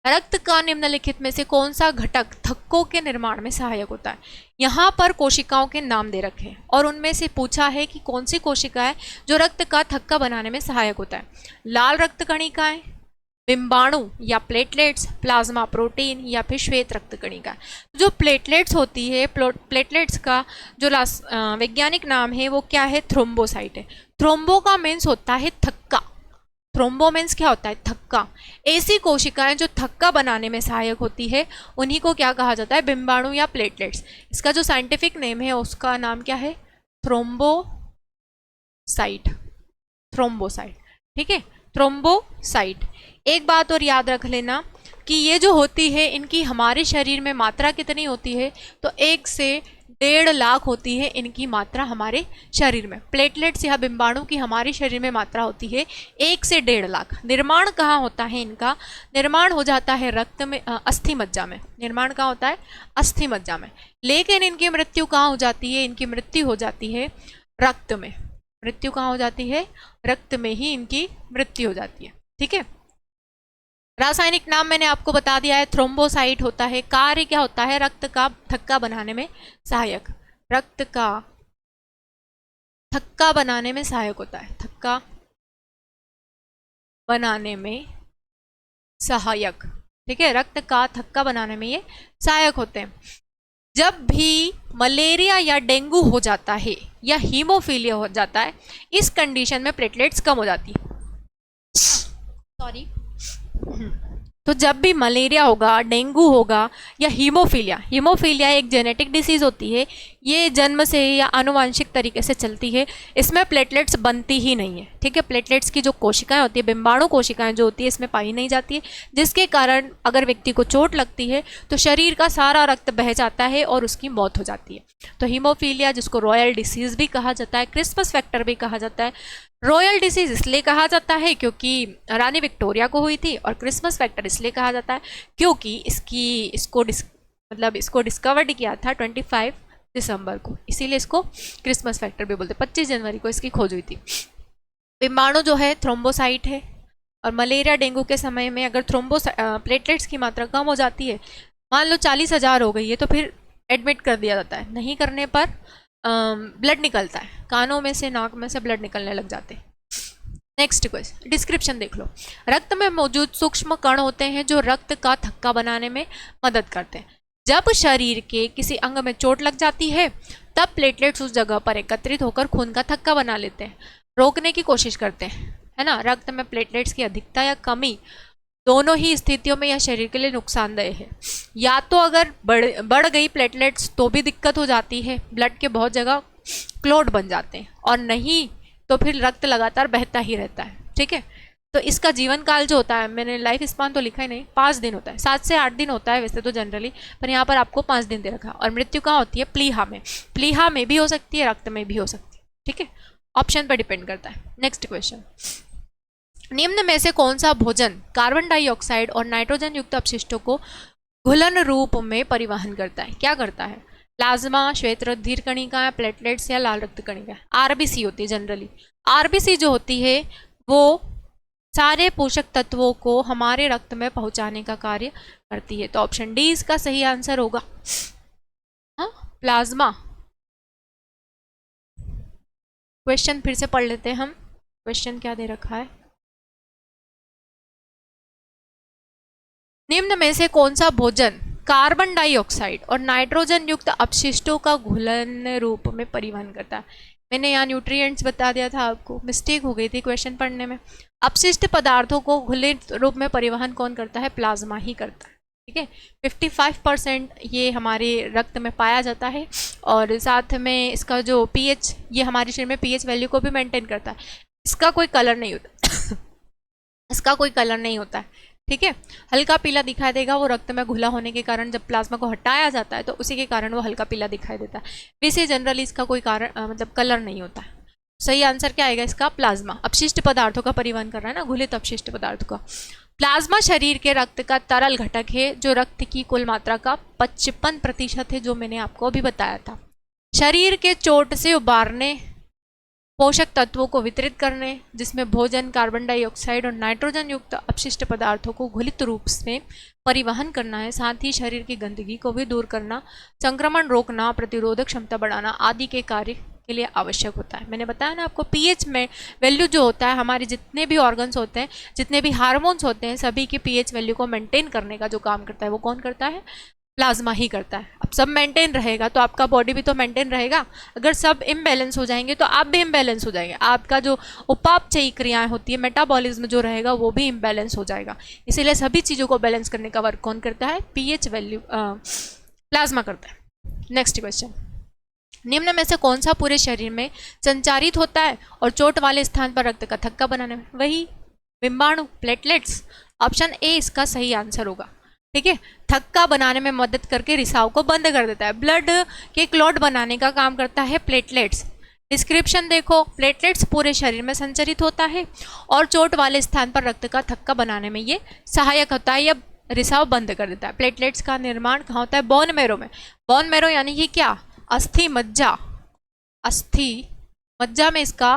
रक्त का निम्नलिखित में से कौन सा घटक थक्कों के निर्माण में सहायक होता है? यहाँ पर कोशिकाओं के नाम दे रखे हैं और उनमें से पूछा है कि कौन सी कोशिका है जो रक्त का थक्का बनाने में सहायक होता है। लाल रक्त कणिकाएं, बिंबाणु या प्लेटलेट्स, प्लाज्मा प्रोटीन या फिर श्वेत रक्त कणिका। जो प्लेटलेट्स होती है, प्लेटलेट्स का जो वैज्ञानिक नाम है वो क्या है? थ्रोम्बोसाइट है। थ्रोम्बो का मीन्स होता है थक्का, थ्रोम्बो मीन्स क्या होता है? थक्का। ऐसी कोशिकाएं जो थक्का बनाने में सहायक होती है उन्हीं को क्या कहा जाता है? बिंबाणु या प्लेटलेट्स। इसका जो साइंटिफिक नेम है उसका नाम क्या है? Thrombocyte, thrombocyte. ठीक है, थ्रोम्बोसाइट। एक बात और याद रख लेना कि ये जो होती है इनकी हमारे शरीर में मात्रा कितनी होती है? तो 1 से 1.5 लाख होती है इनकी मात्रा हमारे शरीर में। प्लेटलेट्स या बिंबाणु की हमारे शरीर में मात्रा होती है 1 से 1.5 लाख। निर्माण कहाँ होता है इनका? निर्माण हो जाता है रक्त में, अस्थि मज्जा में। निर्माण कहाँ होता है? अस्थि मज्जा में। लेकिन इनकी मृत्यु कहाँ हो जाती है? इनकी मृत्यु हो जाती है रक्त में। मृत्यु कहाँ हो जाती है? रक्त में ही इनकी मृत्यु हो जाती है। ठीक है, रासायनिक नाम मैंने आपको बता दिया है, थ्रोम्बोसाइट होता है। कार्य क्या होता है? रक्त का थक्का बनाने में सहायक, रक्त का थक्का बनाने में सहायक होता है, थक्का बनाने में सहायक। ठीक है, रक्त का थक्का बनाने में ये सहायक होते हैं। जब भी मलेरिया या डेंगू हो जाता है या हीमोफीलिया हो जाता है, इस कंडीशन में प्लेटलेट्स कम हो जाती है। सॉरी, तो जब भी मलेरिया होगा, डेंगू होगा या हीमोफीलिया, हीमोफीलिया एक जेनेटिक डिसीज होती है, ये जन्म से या आनुवांशिक तरीके से चलती है, इसमें प्लेटलेट्स बनती ही नहीं है। ठीक है, प्लेटलेट्स की जो कोशिकाएं होती है, बिंबाणु कोशिकाएं जो होती है, इसमें पाई नहीं जाती है, जिसके कारण अगर व्यक्ति को चोट लगती है तो शरीर का सारा रक्त बह जाता है और उसकी मौत हो जाती है। तो हीमोफीलिया, जिसको रॉयल डिसीज भी कहा जाता है, क्रिसमस फैक्टर भी कहा जाता है। रॉयल डिसीज इसलिए कहा जाता है क्योंकि रानी विक्टोरिया को हुई थी, और क्रिसमस फैक्टर इसलिए कहा जाता है क्योंकि इसको डिस्कवर्ड किया था 25 दिसंबर को, इसीलिए इसको क्रिसमस फैक्टर भी बोलते हैं। 25 जनवरी को इसकी खोज हुई थी। बिंबाणु जो है थ्रोम्बोसाइट है, और मलेरिया डेंगू के समय में अगर प्लेटलेट्स की मात्रा कम हो जाती है, मान लो 40,000 हो गई है, तो फिर एडमिट कर दिया जाता है। नहीं करने पर ब्लड निकलता है, कानों में से, नाक में से ब्लड निकलने लग जाते हैं। नेक्स्ट क्वेश्चन, डिस्क्रिप्शन देख लो। रक्त में मौजूद सूक्ष्म कण होते हैं जो रक्त का थक्का बनाने में मदद करते हैं। जब शरीर के किसी अंग में चोट लग जाती है तब प्लेटलेट्स उस जगह पर एकत्रित होकर खून का थक्का बना लेते हैं, रोकने की कोशिश करते हैं, है ना। रक्त में प्लेटलेट्स की अधिकता या कमी दोनों ही स्थितियों में यह शरीर के लिए नुकसानदेह है। या तो अगर बढ़ गई प्लेटलेट्स तो भी दिक्कत हो जाती है, ब्लड के बहुत जगह क्लॉट बन जाते हैं, और नहीं तो फिर रक्त लगातार बहता ही रहता है, ठीक है। तो इसका जीवन काल जो होता है, मैंने लाइफ स्पान तो लिखा ही नहीं, 5 दिन होता है, 7 से 8 दिन होता है वैसे तो जनरली, पर यहाँ पर आपको 5 दिन दे रखा है। और मृत्यु कहाँ होती है? प्लीहा में। प्लीहा में भी हो सकती है, रक्त में भी हो सकती है, ठीक है। ऑप्शन पर डिपेंड करता है। नेक्स्ट क्वेश्चन, निम्न में से कौन सा भोजन कार्बन डाइऑक्साइड और नाइट्रोजन युक्त अपशिष्टों को घुलन रूप में परिवहन करता है? क्या करता है? प्लाज्मा, श्वेत रुधिर कणिका, प्लेटलेट्स या लाल रक्त कणिका? आरबीसी होती है जनरली। आरबीसी जो होती है वो सारे पोषक तत्वों को हमारे रक्त में पहुंचाने का कार्य करती है। तो ऑप्शन डी इसका सही आंसर होगा। हाँ, प्लाज्मा। क्वेश्चन फिर से पढ़ लेते हैं हम। क्वेश्चन क्या दे रखा है? निम्न में से कौन सा भोजन कार्बन डाइऑक्साइड और नाइट्रोजन युक्त अपशिष्टों का घुलन रूप में परिवहन करता है? मैंने यहाँ न्यूट्रिएंट्स बता दिया था आपको, मिस्टेक हो गई थी क्वेश्चन पढ़ने में। अपशिष्ट पदार्थों को घुलित रूप में परिवहन कौन करता है? प्लाज्मा ही करता है, ठीक है। 55% ये हमारे रक्त में पाया जाता है, और साथ में इसका जो पीएच, ये हमारे शरीर में पीएच वैल्यू को भी मेंटेन करता है। इसका कोई कलर नहीं होता इसका कोई कलर नहीं होता है, ठीक है। हल्का पीला दिखाई देगा, वो रक्त में घुला होने के कारण जब प्लाज्मा को हटाया जाता है तो उसी के कारण वो हल्का पीला दिखाई देता है। वैसे जनरली इसका कोई कारण मतलब कलर नहीं होता है। सही आंसर क्या आएगा इसका? प्लाज्मा। अपशिष्ट पदार्थों का परिवहन कर रहा है ना, घुलित अपशिष्ट पदार्थों का। प्लाज्मा शरीर के रक्त का तरल घटक है जो रक्त की कुल मात्रा का 55% है, जो मैंने आपको अभी बताया था। शरीर के चोट से उबारने, पोषक तत्वों को वितरित करने, जिसमें भोजन, कार्बन डाइऑक्साइड और नाइट्रोजन युक्त अपशिष्ट पदार्थों को घुलित रूप में परिवहन करना है। साथ ही शरीर की गंदगी को भी दूर करना, संक्रमण रोकना, प्रतिरोधक क्षमता बढ़ाना आदि के कार्य के लिए आवश्यक होता है। मैंने बताया ना आपको, पीएच में वैल्यू जो होता है, हमारे जितने भी ऑर्गन्स होते हैं, जितने भी हार्मोन्स होते हैं, सभी की पीएच वैल्यू को मेंटेन करने का जो काम करता है वो कौन करता है? प्लाज्मा ही करता है। अब सब मेंटेन रहेगा तो आपका बॉडी भी तो मेंटेन रहेगा। अगर सब इम्बैलेंस हो जाएंगे तो आप भी इम्बैलेंस हो जाएंगे। आपका जो उपापचयी क्रियाएं होती है, मेटाबॉलिज्म जो रहेगा वो भी इम्बैलेंस हो जाएगा। इसीलिए सभी चीज़ों को बैलेंस करने का वर्क कौन करता है? पीएच वैल्यू प्लाज्मा करता है। नेक्स्ट क्वेश्चन, निम्न में से कौन सा पूरे शरीर में संचारित होता है और चोट वाले स्थान पर रक्त का थक्का बनाने में? वही बिंबाणु, प्लेटलेट्स। ऑप्शन ए इसका सही आंसर होगा, ठीक है। थक्का बनाने में मदद करके रिसाव को बंद कर देता है। ब्लड के क्लॉट बनाने का काम करता है प्लेटलेट्स। डिस्क्रिप्शन देखो, प्लेटलेट्स पूरे शरीर में संचरित होता है और चोट वाले स्थान पर रक्त का थक्का बनाने में ये सहायक होता है या रिसाव बंद कर देता है। प्लेटलेट्स का निर्माण कहाँ होता है? बोन मैरो में। बोन मैरो यानी कि क्या? अस्थि मज्जा। अस्थि मज्जा में इसका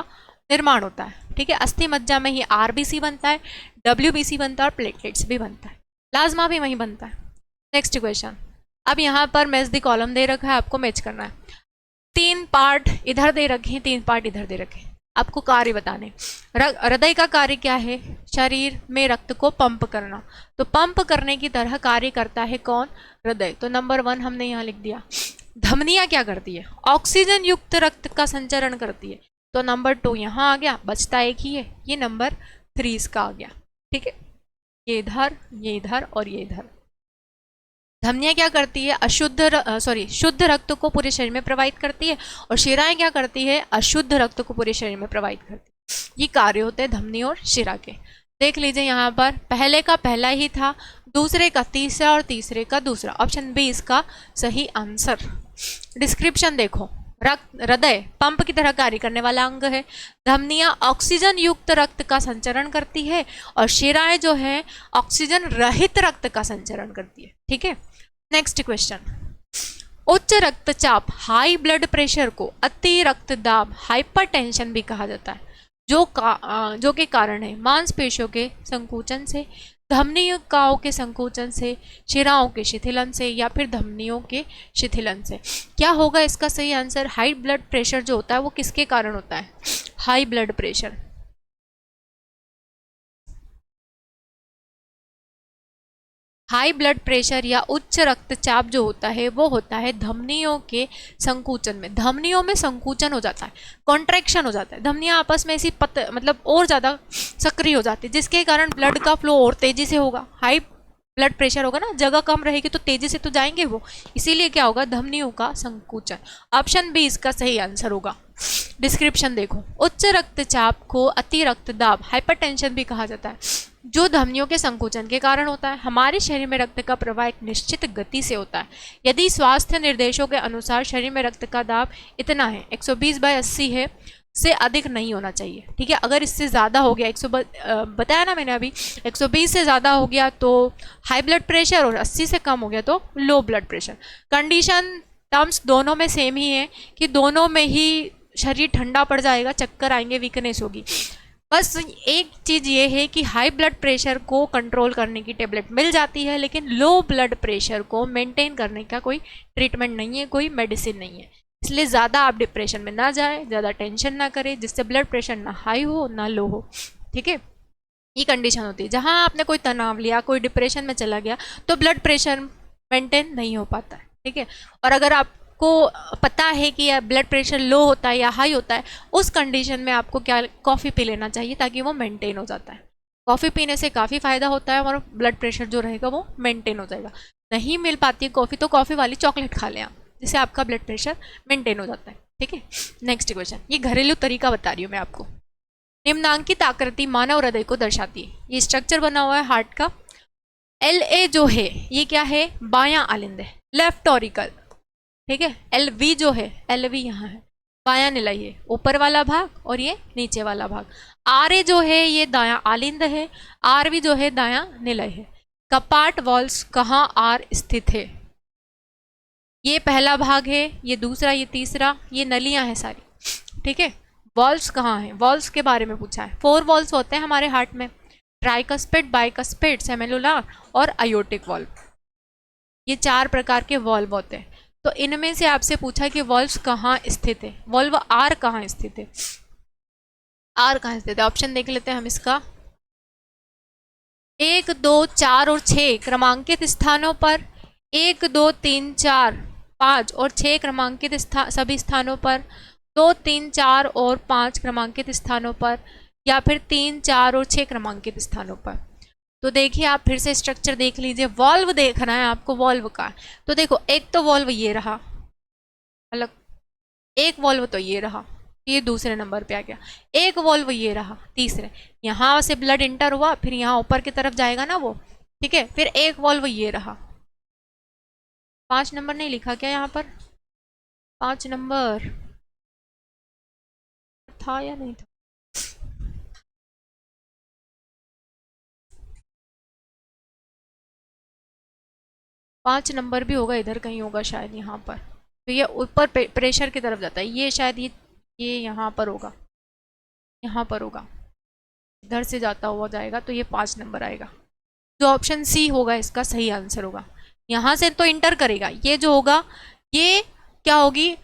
निर्माण होता है, ठीक है। अस्थि मज्जा में ही आरबीसी बनता है, डब्ल्यूबीसी बनता है और प्लेटलेट्स भी बनता है। प्लाज्मा भी वहीं बनता है। नेक्स्ट क्वेश्चन, अब यहाँ पर मैच द कॉलम दे रखा है, आपको मैच करना है। 3 पार्ट इधर दे रखे हैं, 3 पार्ट इधर दे रखे हैं, आपको कार्य बताने। हृदय का कार्य क्या है? शरीर में रक्त को पंप करना। तो पंप करने की तरह कार्य करता है कौन? हृदय। तो नंबर 1 हमने यहाँ लिख दिया। धमनियाँ क्या करती है? ऑक्सीजन युक्त रक्त का संचरण करती है। तो नंबर 2 यहाँ आ गया, बचता एक ही है, ये नंबर 3 इसका आ गया, ठीक है। ये इधर और ये इधर। धमनियाँ क्या करती है? शुद्ध रक्त को पूरे शरीर में प्रवाहित करती है, और शिराएं क्या करती है? अशुद्ध रक्त को पूरे शरीर में प्रवाहित करती है। ये कार्य होते हैं धमनी और शिरा के। देख लीजिए यहाँ पर, पहले का पहला ही था, दूसरे का तीसरा और तीसरे का दूसरा। ऑप्शन बी इसका सही आंसर। डिस्क्रिप्शन देखो, हृदय पंप की तरह कार्य करने वाला अंग है। धमनियां ऑक्सीजन युक्त रक्त का संचरण करती है, और शिराएं जो है ऑक्सीजन रहित रक्त का संचरण करती है, ठीक है। नेक्स्ट क्वेश्चन, उच्च रक्तचाप हाई ब्लड प्रेशर को अति रक्तदाब हाइपरटेंशन भी कहा जाता है, जो के कारण है मांसपेशियों के संकुचन से, धमनिकाओं के संकुचन से, शिराओं के शिथिलन से, या फिर धमनियों के शिथिलन से। क्या होगा इसका सही आंसर? हाई ब्लड प्रेशर जो होता है वो किसके कारण होता है? High blood pressure high blood pressure या उच्च रक्तचाप जो होता है वो होता है धमनियों के संकुचन में। धमनियों में संकुचन हो जाता है, कॉन्ट्रैक्शन हो जाता है, धमनियां आपस में ऐसी मतलब और ज़्यादा सक्रिय हो जाती है, जिसके कारण ब्लड का फ्लो और तेजी से होगा। हाई ब्लड प्रेशर होगा ना, जगह कम रहेगी तो तेजी से तो जाएंगे वो, इसीलिए क्या होगा, धमनियों का संकुचन। ऑप्शन बी इसका सही आंसर होगा। डिस्क्रिप्शन देखो, उच्च रक्तचाप को अति रक्तदाब हाइपरटेंशन भी कहा जाता है, जो धमनियों के संकुचन के कारण होता है। हमारे शरीर में रक्त का प्रवाह एक निश्चित गति से होता है। यदि स्वास्थ्य निर्देशों के अनुसार शरीर में रक्त का दाब इतना है, 120/80 है, से अधिक नहीं होना चाहिए, ठीक है। अगर इससे ज़्यादा हो गया, बताया ना मैंने अभी, 120 से ज़्यादा हो गया तो हाई ब्लड प्रेशर, और 80 से कम हो गया तो low blood pressure. Condition terms दोनों में सेम ही है कि दोनों में ही शरीर ठंडा पड़ जाएगा, चक्कर आएंगे, वीकनेस होगी। बस एक चीज़ ये है कि हाई ब्लड प्रेशर को कंट्रोल करने की टेबलेट मिल जाती है, लेकिन लो ब्लड प्रेशर को मेंटेन करने का कोई ट्रीटमेंट नहीं है, कोई मेडिसिन नहीं है। इसलिए ज़्यादा आप डिप्रेशन में ना जाए, ज़्यादा टेंशन ना करें, जिससे ब्लड प्रेशर ना हाई हो ना लो हो, ठीक है। ये कंडीशन होती है। जहाँ आपने कोई तनाव लिया, कोई डिप्रेशन में चला गया, तो ब्लड प्रेशर मेंटेन नहीं हो पाता है, ठीक है। और अगर आपको पता है कि ब्लड प्रेशर लो होता है या हाई होता है, उस कंडीशन में आपको क्या, कॉफ़ी पी लेना चाहिए, ताकि वो मेंटेन हो जाता है। कॉफ़ी पीने से काफ़ी फ़ायदा होता है और ब्लड प्रेशर जो रहेगा वो मेंटेन हो जाएगा। नहीं मिल पाती है कॉफ़ी, तो कॉफ़ी वाली चॉकलेट खा लें आप, जिससे आपका ब्लड प्रेशर मेंटेन हो जाता है, ठीक है। नेक्स्ट क्वेश्चन, ये घरेलू तरीका बता रही हूँ मैं आपको। निम्नांकित आकृति मानव हृदय को दर्शाती है। ये स्ट्रक्चर बना हुआ है हार्ट का। LA जो है ये क्या है, बायां आलिंद है, लेफ्ट ऑरिकल, ठीक है। LV जो है, LV यहाँ है, बायां निलय है, ऊपर वाला भाग, और ये नीचे वाला भाग। RA जो है ये दायां आलिंद है, RV जो है दायां निलय है। कपाट वॉल्स कहाँ R स्थित है, ये पहला भाग है, ये दूसरा, ये तीसरा, ये नलियां हैं सारी, ठीक है। वॉल्स कहाँ है, वॉल्स के बारे में पूछा है। 4 वॉल्स होते हैं हमारे हार्ट में, ट्राइकस्पिड, बाइकस्पिड, सेमेलुलर और आयोटिक वॉल्व। ये 4 प्रकार के वॉल्व होते हैं। तो इनमें से आपसे पूछा कि वॉल्व्स कहाँ स्थित है, वॉल्व आर कहाँ स्थित है, आर कहाँ स्थित है। ऑप्शन देख लेते हैं हम इसका। 1, 2, 4 और 6 क्रमांकित स्थानों पर, 1, 2, 3, 4, 5 और 6 क्रमांकित सभी स्थानों पर, 2, 3, 4 और 5 क्रमांकित स्थानों पर, या फिर 3, 4 और 6 क्रमांकित स्थानों पर। तो देखिए आप फिर से स्ट्रक्चर देख लीजिए, वॉल्व देखना है आपको, वॉल्व का। तो देखो एक तो वॉल्व ये रहा अलग, एक वॉल्व तो ये रहा, ये दूसरे नंबर पे आ गया। एक वॉल्व ये रहा तीसरे, यहाँ से ब्लड इंटर हुआ, फिर यहाँ ऊपर की तरफ जाएगा ना वो, ठीक है। फिर एक वॉल्व ये रहा। 5 नंबर नहीं लिखा क्या यहाँ पर, 5 नंबर था या नहीं था, 5 नंबर भी होगा, इधर कहीं होगा शायद, यहाँ पर। तो ये ऊपर प्रेशर की तरफ जाता है, ये शायद ये यहाँ पर होगा, यहाँ पर होगा, इधर से जाता हुआ जाएगा, तो ये 5 नंबर आएगा। जो ऑप्शन सी होगा इसका सही आंसर होगा। यहाँ से तो इंटर करेगा, ये जो होगा ये क्या होगी,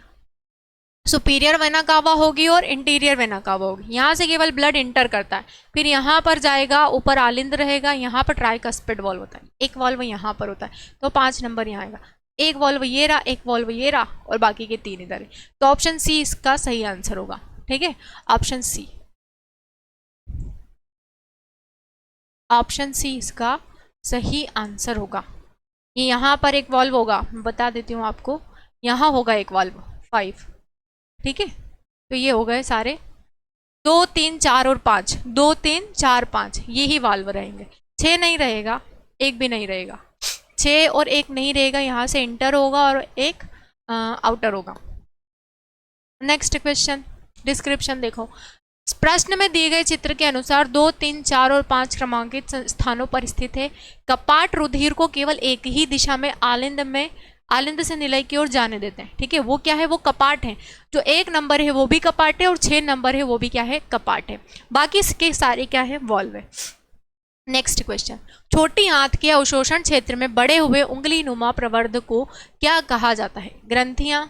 सुपीरियर वेना कावा होगी और इंटीरियर वेना कावा होगी। यहाँ से केवल ब्लड इंटर करता है, फिर यहाँ पर जाएगा, ऊपर आलिंद रहेगा, यहाँ पर ट्राइकस्पिड वॉल्व होता है, एक वॉल्व यहाँ पर होता है, तो 5 नंबर यहाँ आएगा। एक वॉल्व ये रहा, एक वॉल्व ये रहा, और बाकी के 3 इधर है। तो ऑप्शन सी इसका सही आंसर होगा, ठीक है। ऑप्शन सी, ऑप्शन सी इसका सही आंसर होगा। ये यहाँ पर एक वॉल्व होगा, मैं बता देती हूँ आपको, यहाँ होगा एक वॉल्व 5, ठीक है। तो ये हो गए सारे 2, 3, 4 और 5, 2, 3, 4, 5 ये ही वाल्व रहेंगे। 6 नहीं रहेगा, एक भी नहीं रहेगा, 6 और 1 नहीं रहेगा, यहाँ से इंटर होगा और एक आउटर होगा। नेक्स्ट क्वेश्चन, डिस्क्रिप्शन देखो। प्रश्न में दिए गए चित्र के अनुसार 2, 3, 4 और 5 क्रमांकित स्थानों पर स्थित है। कपाट रुधिर को केवल एक ही दिशा में आलिंद से निलय की ओर जाने देते हैं, ठीक है। वो क्या है, वो कपाट है। जो 1 नंबर है वो भी कपाट है, और 6 नंबर है वो भी क्या है, कपाट है। बाकी इसके सारे क्या है, वॉल्व है। नेक्स्ट क्वेश्चन, छोटी आंत के अवशोषण क्षेत्र में बड़े हुए उंगली नुमा प्रवर्ध को क्या कहा जाता है, ग्रंथियां,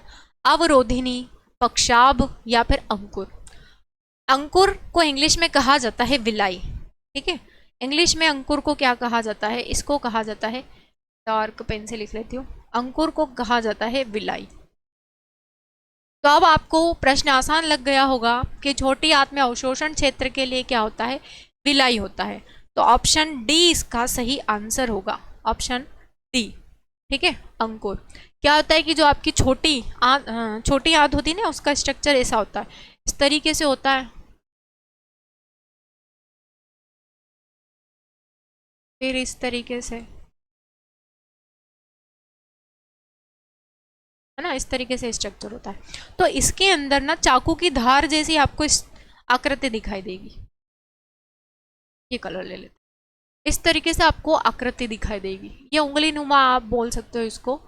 अवरोधिनी, पक्षाभ या फिर अंकुर। अंकुर को इंग्लिश में कहा जाता है विलाई, ठीक है। इंग्लिश में अंकुर को क्या कहा जाता है, इसको कहा जाता है डार्क पेन से लिख लेती हूँ। अंकुर को कहा जाता है विलाई। तो अब आपको प्रश्न आसान लग गया होगा कि छोटी आंत में अवशोषण क्षेत्र के लिए क्या होता है, विलाई होता है। तो ऑप्शन डी इसका सही आंसर होगा, ऑप्शन डी। ठीक है, अंकुर क्या होता है कि जो आपकी छोटी आंत होती है ना, उसका स्ट्रक्चर ऐसा होता है, इस तरीके से होता है। फिर इस तरीके से, है ना, इस तरीके से स्ट्रक्चर होता है। तो इसके अंदर ना चाकू की धार जैसी आपको इस आकृति दिखाई देगी। ये कलर ले लेते, इस तरीके से आपको आकृति दिखाई देगी। ये उंगली नुमा आप बोल सकते हो इसको,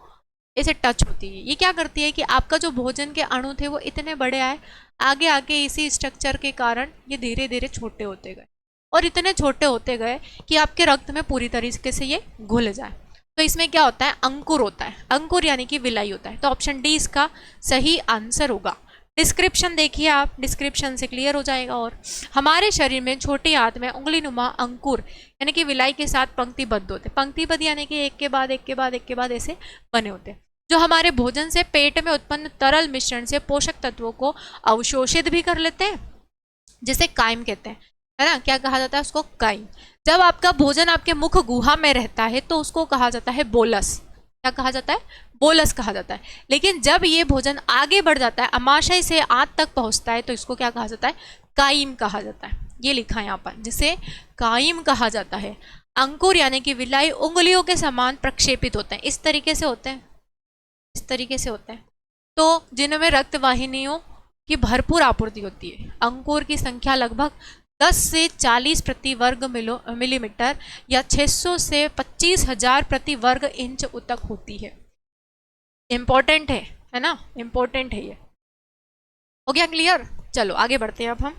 ऐसे टच होती है। ये क्या करती है कि आपका जो भोजन के अणु थे वो इतने बड़े आए, आगे आगे इसी स्ट्रक्चर के कारण ये धीरे धीरे छोटे होते गए, और इतने छोटे होते गए कि आपके रक्त में पूरी तरीके से ये घुल जाए। तो इसमें क्या होता है, अंकुर होता है, अंकुर यानी कि विलाई होता है। तो ऑप्शन डी इसका सही आंसर होगा। डिस्क्रिप्शन देखिए आप, डिस्क्रिप्शन से क्लियर हो जाएगा। और हमारे शरीर में छोटी आंत में उंगली नुमा अंकुर यानी कि विलाई के साथ पंक्तिबद्ध होते हैं। पंक्तिबद्ध यानी कि एक के बाद एक के बाद एक के बाद ऐसे बने होते हैं, जो हमारे भोजन से पेट में उत्पन्न तरल मिश्रण से पोषक तत्वों को अवशोषित भी कर लेते हैं, जिसे काइम कहते हैं, है ना। क्या कहा जाता है उसको, काइम। जब आपका भोजन आपके मुख गुहा में रहता है तो उसको कहा जाता है बोलस। क्या कहा जाता है, बोलस कहा जाता है। लेकिन जब ये भोजन आगे बढ़ जाता है, अमाशय से आंत तक पहुंचता है, तो इसको क्या कहा जाता है, काइम कहा जाता है। ये लिखा है यहाँ पर, जिसे काइम कहा जाता है। अंकुर यानी कि विलाई उंगलियों के समान प्रक्षेपित होते हैं, इस तरीके से होते हैं, इस तरीके से होते हैं। तो जिनमें रक्त वाहिनियों की भरपूर आपूर्ति होती है। अंकुर की संख्या लगभग 10 से 40 प्रति वर्ग मिलीमीटर या 600 से 25,000 प्रति वर्ग इंच तक होती है। इंपॉर्टेंट है ना, इंपॉर्टेंट है ये। हो गया क्लियर। चलो आगे बढ़ते हैं अब हम।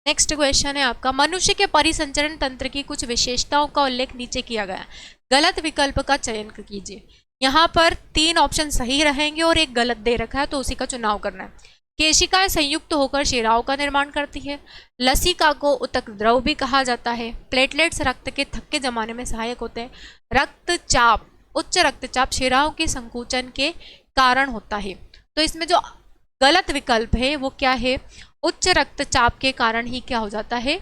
नेक्स्ट क्वेश्चन है आपका, मनुष्य के परिसंचरण तंत्र की कुछ विशेषताओं का उल्लेख नीचे किया गया, गलत विकल्प का चयन कीजिए। यहाँ पर 3 ऑप्शन सही रहेंगे और एक गलत दे रखा है, तो उसी का चुनाव करना है। केशिकाएं संयुक्त होकर शिराओं का निर्माण करती है। लसिका को ऊतक द्रव भी कहा जाता है। प्लेटलेट्स रक्त के थक्के जमाने में सहायक होते हैं। रक्तचाप, उच्च रक्तचाप शिराओं के संकुचन के कारण होता है। तो इसमें जो गलत विकल्प है वो क्या है, उच्च रक्तचाप के कारण ही क्या हो जाता है,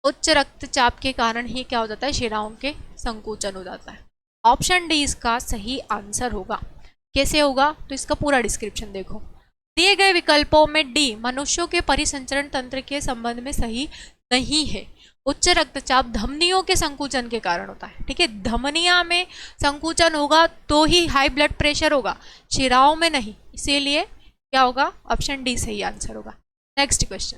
उच्च रक्तचाप के कारण ही क्या हो जाता है, शिराओं के संकुचन हो जाता है। ऑप्शन डी इसका सही आंसर होगा। कैसे होगा, तो इसका पूरा डिस्क्रिप्शन देखो। दिए गए विकल्पों में डी मनुष्यों के परिसंचरण तंत्र के संबंध में सही नहीं है। उच्च रक्तचाप धमनियों के संकुचन के कारण होता है। ठीक है, धमनिया में संकुचन होगा तो ही हाई ब्लड प्रेशर होगा, शिराओं में नहीं। इसीलिए क्या होगा, ऑप्शन डी सही आंसर होगा। नेक्स्ट क्वेश्चन,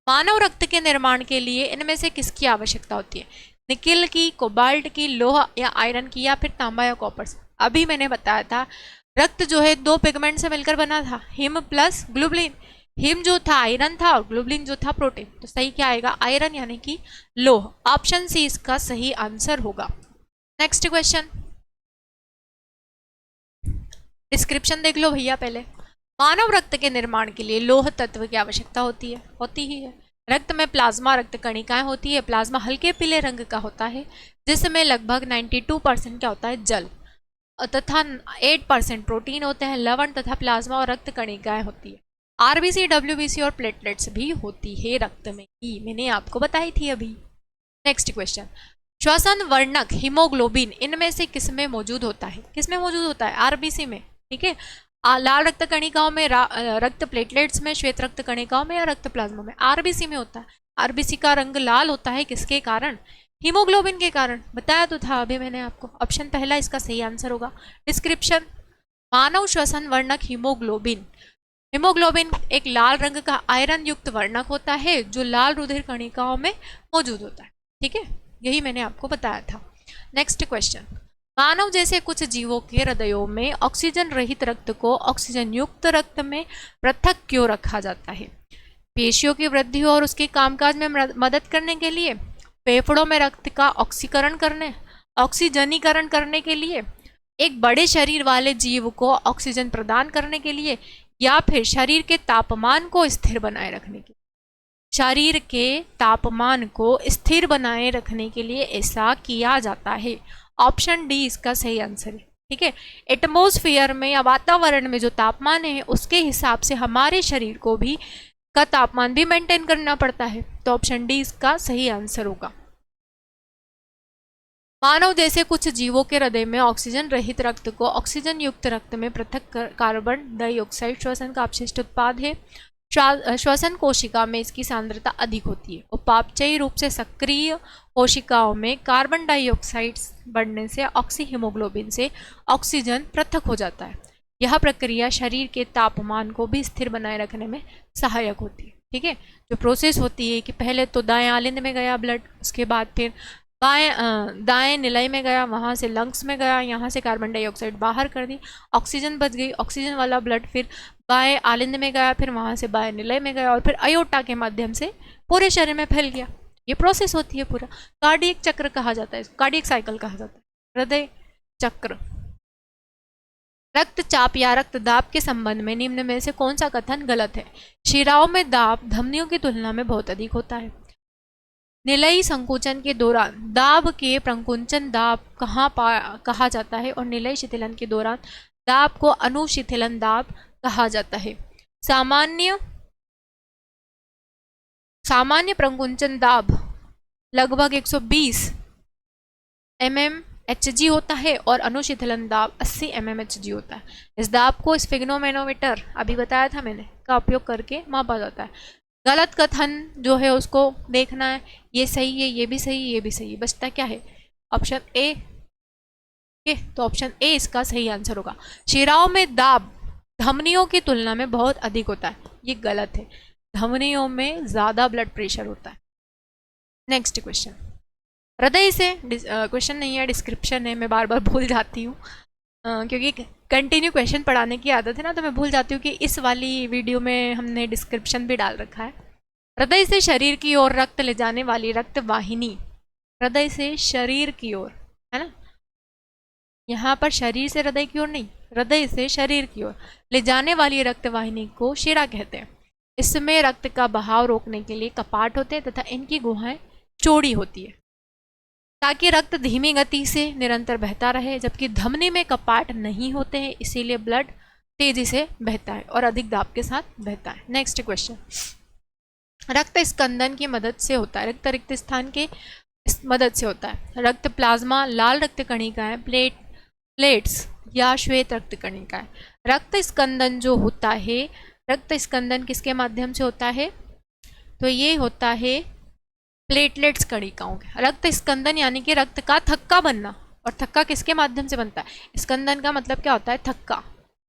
मानव रक्त के निर्माण के लिए इनमें से किसकी आवश्यकता होती है, निकिल की, कोबाल्ट की, लोहा या आयरन की, या फिर तांबा या कॉपर से। अभी मैंने बताया था रक्त जो है 2 पिगमेंट से मिलकर बना था, हिम प्लस ग्लोबुलिन। हिम जो था आयरन था और ग्लोबुलिन जो था प्रोटीन। तो सही क्या आएगा, आयरन यानी कि लोह। ऑप्शन सी इसका सही आंसर होगा। नेक्स्ट क्वेश्चन, डिस्क्रिप्शन देख लो भैया पहले। मानव रक्त के निर्माण के लिए लौह तत्व की आवश्यकता होती है, होती ही है। रक्त में प्लाज्मा रक्त कणिकाएं होती है। प्लाज्मा हल्के पीले रंग का होता है, जिसमें लगभग 92% क्या होता है, जल तथा 8% प्रोटीन होते हैं। लवण तथा प्लाज्मा और रक्त कणिकाएं होती है। आरबीसी, डब्ल्यूबीसी और प्लेटलेट्स भी होती है रक्त में ही, मैंने आपको बताई थी अभी। नेक्स्ट क्वेश्चन, श्वसन वर्णक हीमोग्लोबिन इनमें से किसमें मौजूद होता है, किसमें मौजूद होता है, आरबीसी में। ठीक है, लाल रक्त कणिकाओं में, रक्त प्लेटलेट्स में, श्वेत रक्त कणिकाओं में या रक्त प्लाज्मा में। आरबीसी में होता है। आरबीसी का रंग लाल होता है, किसके कारण, हीमोग्लोबिन के कारण। बताया तो था अभी मैंने आपको। ऑप्शन पहला इसका सही आंसर होगा। डिस्क्रिप्शन, मानव श्वसन वर्णक हीमोग्लोबिन। हीमोग्लोबिन एक लाल रंग का आयरन युक्त वर्णक होता है, जो लाल रुधिर कणिकाओं में मौजूद होता है। ठीक है, यही मैंने आपको बताया था। नेक्स्ट क्वेश्चन, मानव जैसे कुछ जीवों के हृदयों में ऑक्सीजन रहित रक्त को ऑक्सीजन युक्त रक्त में पृथक क्यों रखा जाता है। पेशियों की वृद्धि और उसके कामकाज में मदद करने के लिए, फेफड़ों में रक्त का ऑक्सीजनीकरण करने के लिए, एक बड़े शरीर वाले जीव को ऑक्सीजन प्रदान करने के लिए, या फिर शरीर के तापमान को स्थिर बनाए रखने के लिए। शरीर के तापमान को स्थिर बनाए रखने के लिए ऐसा किया जाता है? ऑप्शन डी इसका सही आंसर है। ठीक है, एटमॉस्फेयर में या वातावरण में जो तापमान है उसके हिसाब से हमारे शरीर को भी का तापमान भी मेंटेन करना पड़ता है, तो ऑप्शन डी इसका सही आंसर होगा। मानव जैसे कुछ जीवों के हृदय में ऑक्सीजन रहित रक्त को ऑक्सीजन युक्त रक्त में पृथक कार्बन डाइऑक्साइड श्वसन का अपशिष्ट उत्पाद है। श्वसन कोशिका में इसकी सांद्रता अधिक होती है। उपापचयी रूप से सक्रिय कोशिकाओं में कार्बन डाइऑक्साइड बढ़ने से ऑक्सीहीमोग्लोबिन से ऑक्सीजन पृथक हो जाता है। यह प्रक्रिया शरीर के तापमान को भी स्थिर बनाए रखने में सहायक होती है। ठीक है, जो प्रोसेस होती है कि पहले तो दाएं आलिंद में गया ब्लड, उसके बाद फिर दाएं निलय में गया, वहाँ से लंग्स में गया, यहाँ से कार्बन डाइऑक्साइड बाहर कर दी, ऑक्सीजन बच गई, ऑक्सीजन वाला ब्लड फिर बाएं आलिंद में गया, फिर वहाँ से बाएं निलय में गया और फिर अयोटा के माध्यम से पूरे शरीर में फैल गया। ये प्रोसेस होती है पूरा, कार्डियक चक्र कहा जाता है, कार्डियक साइकिल कहा जाता है, हृदय चक्र। रक्तचाप या रक्तदाब के संबंध में निम्न में से कौन सा कथन गलत है? शिराओं में दाब धमनियों की तुलना में बहुत अधिक होता है। निलयी संकुचन के दौरान दाब के प्रकुंचन दाब कहा जाता है और निलयी शिथिलन के दौरान दाब को अनुशिथिलन दाब कहा जाता है। सामान्य प्रकुंचन दाब लगभग 120 mmHg होता है और अनुशिथिलन दाब 80 mmHg होता है। इस दाब को स्फिग्नोमेनोमीटर अभी बताया था मैंने का उपयोग करके मापा जाता है। गलत कथन जो है उसको देखना है, ये सही है, ये भी सही है, ये भी सही है, बचता क्या है? Option A. तो ऑप्शन ए इसका सही आंसर होगा। शिराओं में दाब धमनियों की तुलना में बहुत अधिक होता है, ये गलत है। धमनियों में ज्यादा ब्लड प्रेशर होता है। नेक्स्ट क्वेश्चन, हृदय से क्वेश्चन नहीं है, डिस्क्रिप्शन है, मैं बार बार भूल जाती हूँ क्योंकि कंटिन्यू क्वेश्चन पढ़ाने की आदत है ना, तो मैं भूल जाती हूँ कि इस वाली वीडियो में हमने डिस्क्रिप्शन भी डाल रखा है। हृदय से शरीर की ओर रक्त ले जाने वाली रक्त वाहिनी, हृदय से शरीर की ओर है ना, यहाँ पर शरीर से हृदय की ओर नहीं, हृदय से शरीर की ओर ले जाने वाली रक्त वाहिनी को शिरा कहते हैं। इसमें रक्त का बहाव रोकने के लिए कपाट होते हैं तथा इनकी गुहाएं चौड़ी होती है ताकि रक्त धीमी गति से निरंतर बहता रहे, जबकि धमनी में कपाट नहीं होते हैं, इसीलिए ब्लड तेजी से बहता है और अधिक दाब के साथ बहता है। नेक्स्ट क्वेश्चन, रक्त स्कंदन की मदद से होता है, रक्त रिक्त स्थान के मदद से होता है। रक्त प्लाज्मा लाल रक्त कणिकाएं, प्लेट्स या श्वेत रक्त कणिकाएं। रक्त स्कंदन जो होता है, रक्त स्कंदन किसके माध्यम से होता है? तो ये होता है प्लेटलेट्स कणिकाओं के। रक्त स्कंदन यानी कि रक्त का थक्का बनना, और थक्का किसके माध्यम से बनता है? स्कंदन का मतलब क्या होता है? थक्का,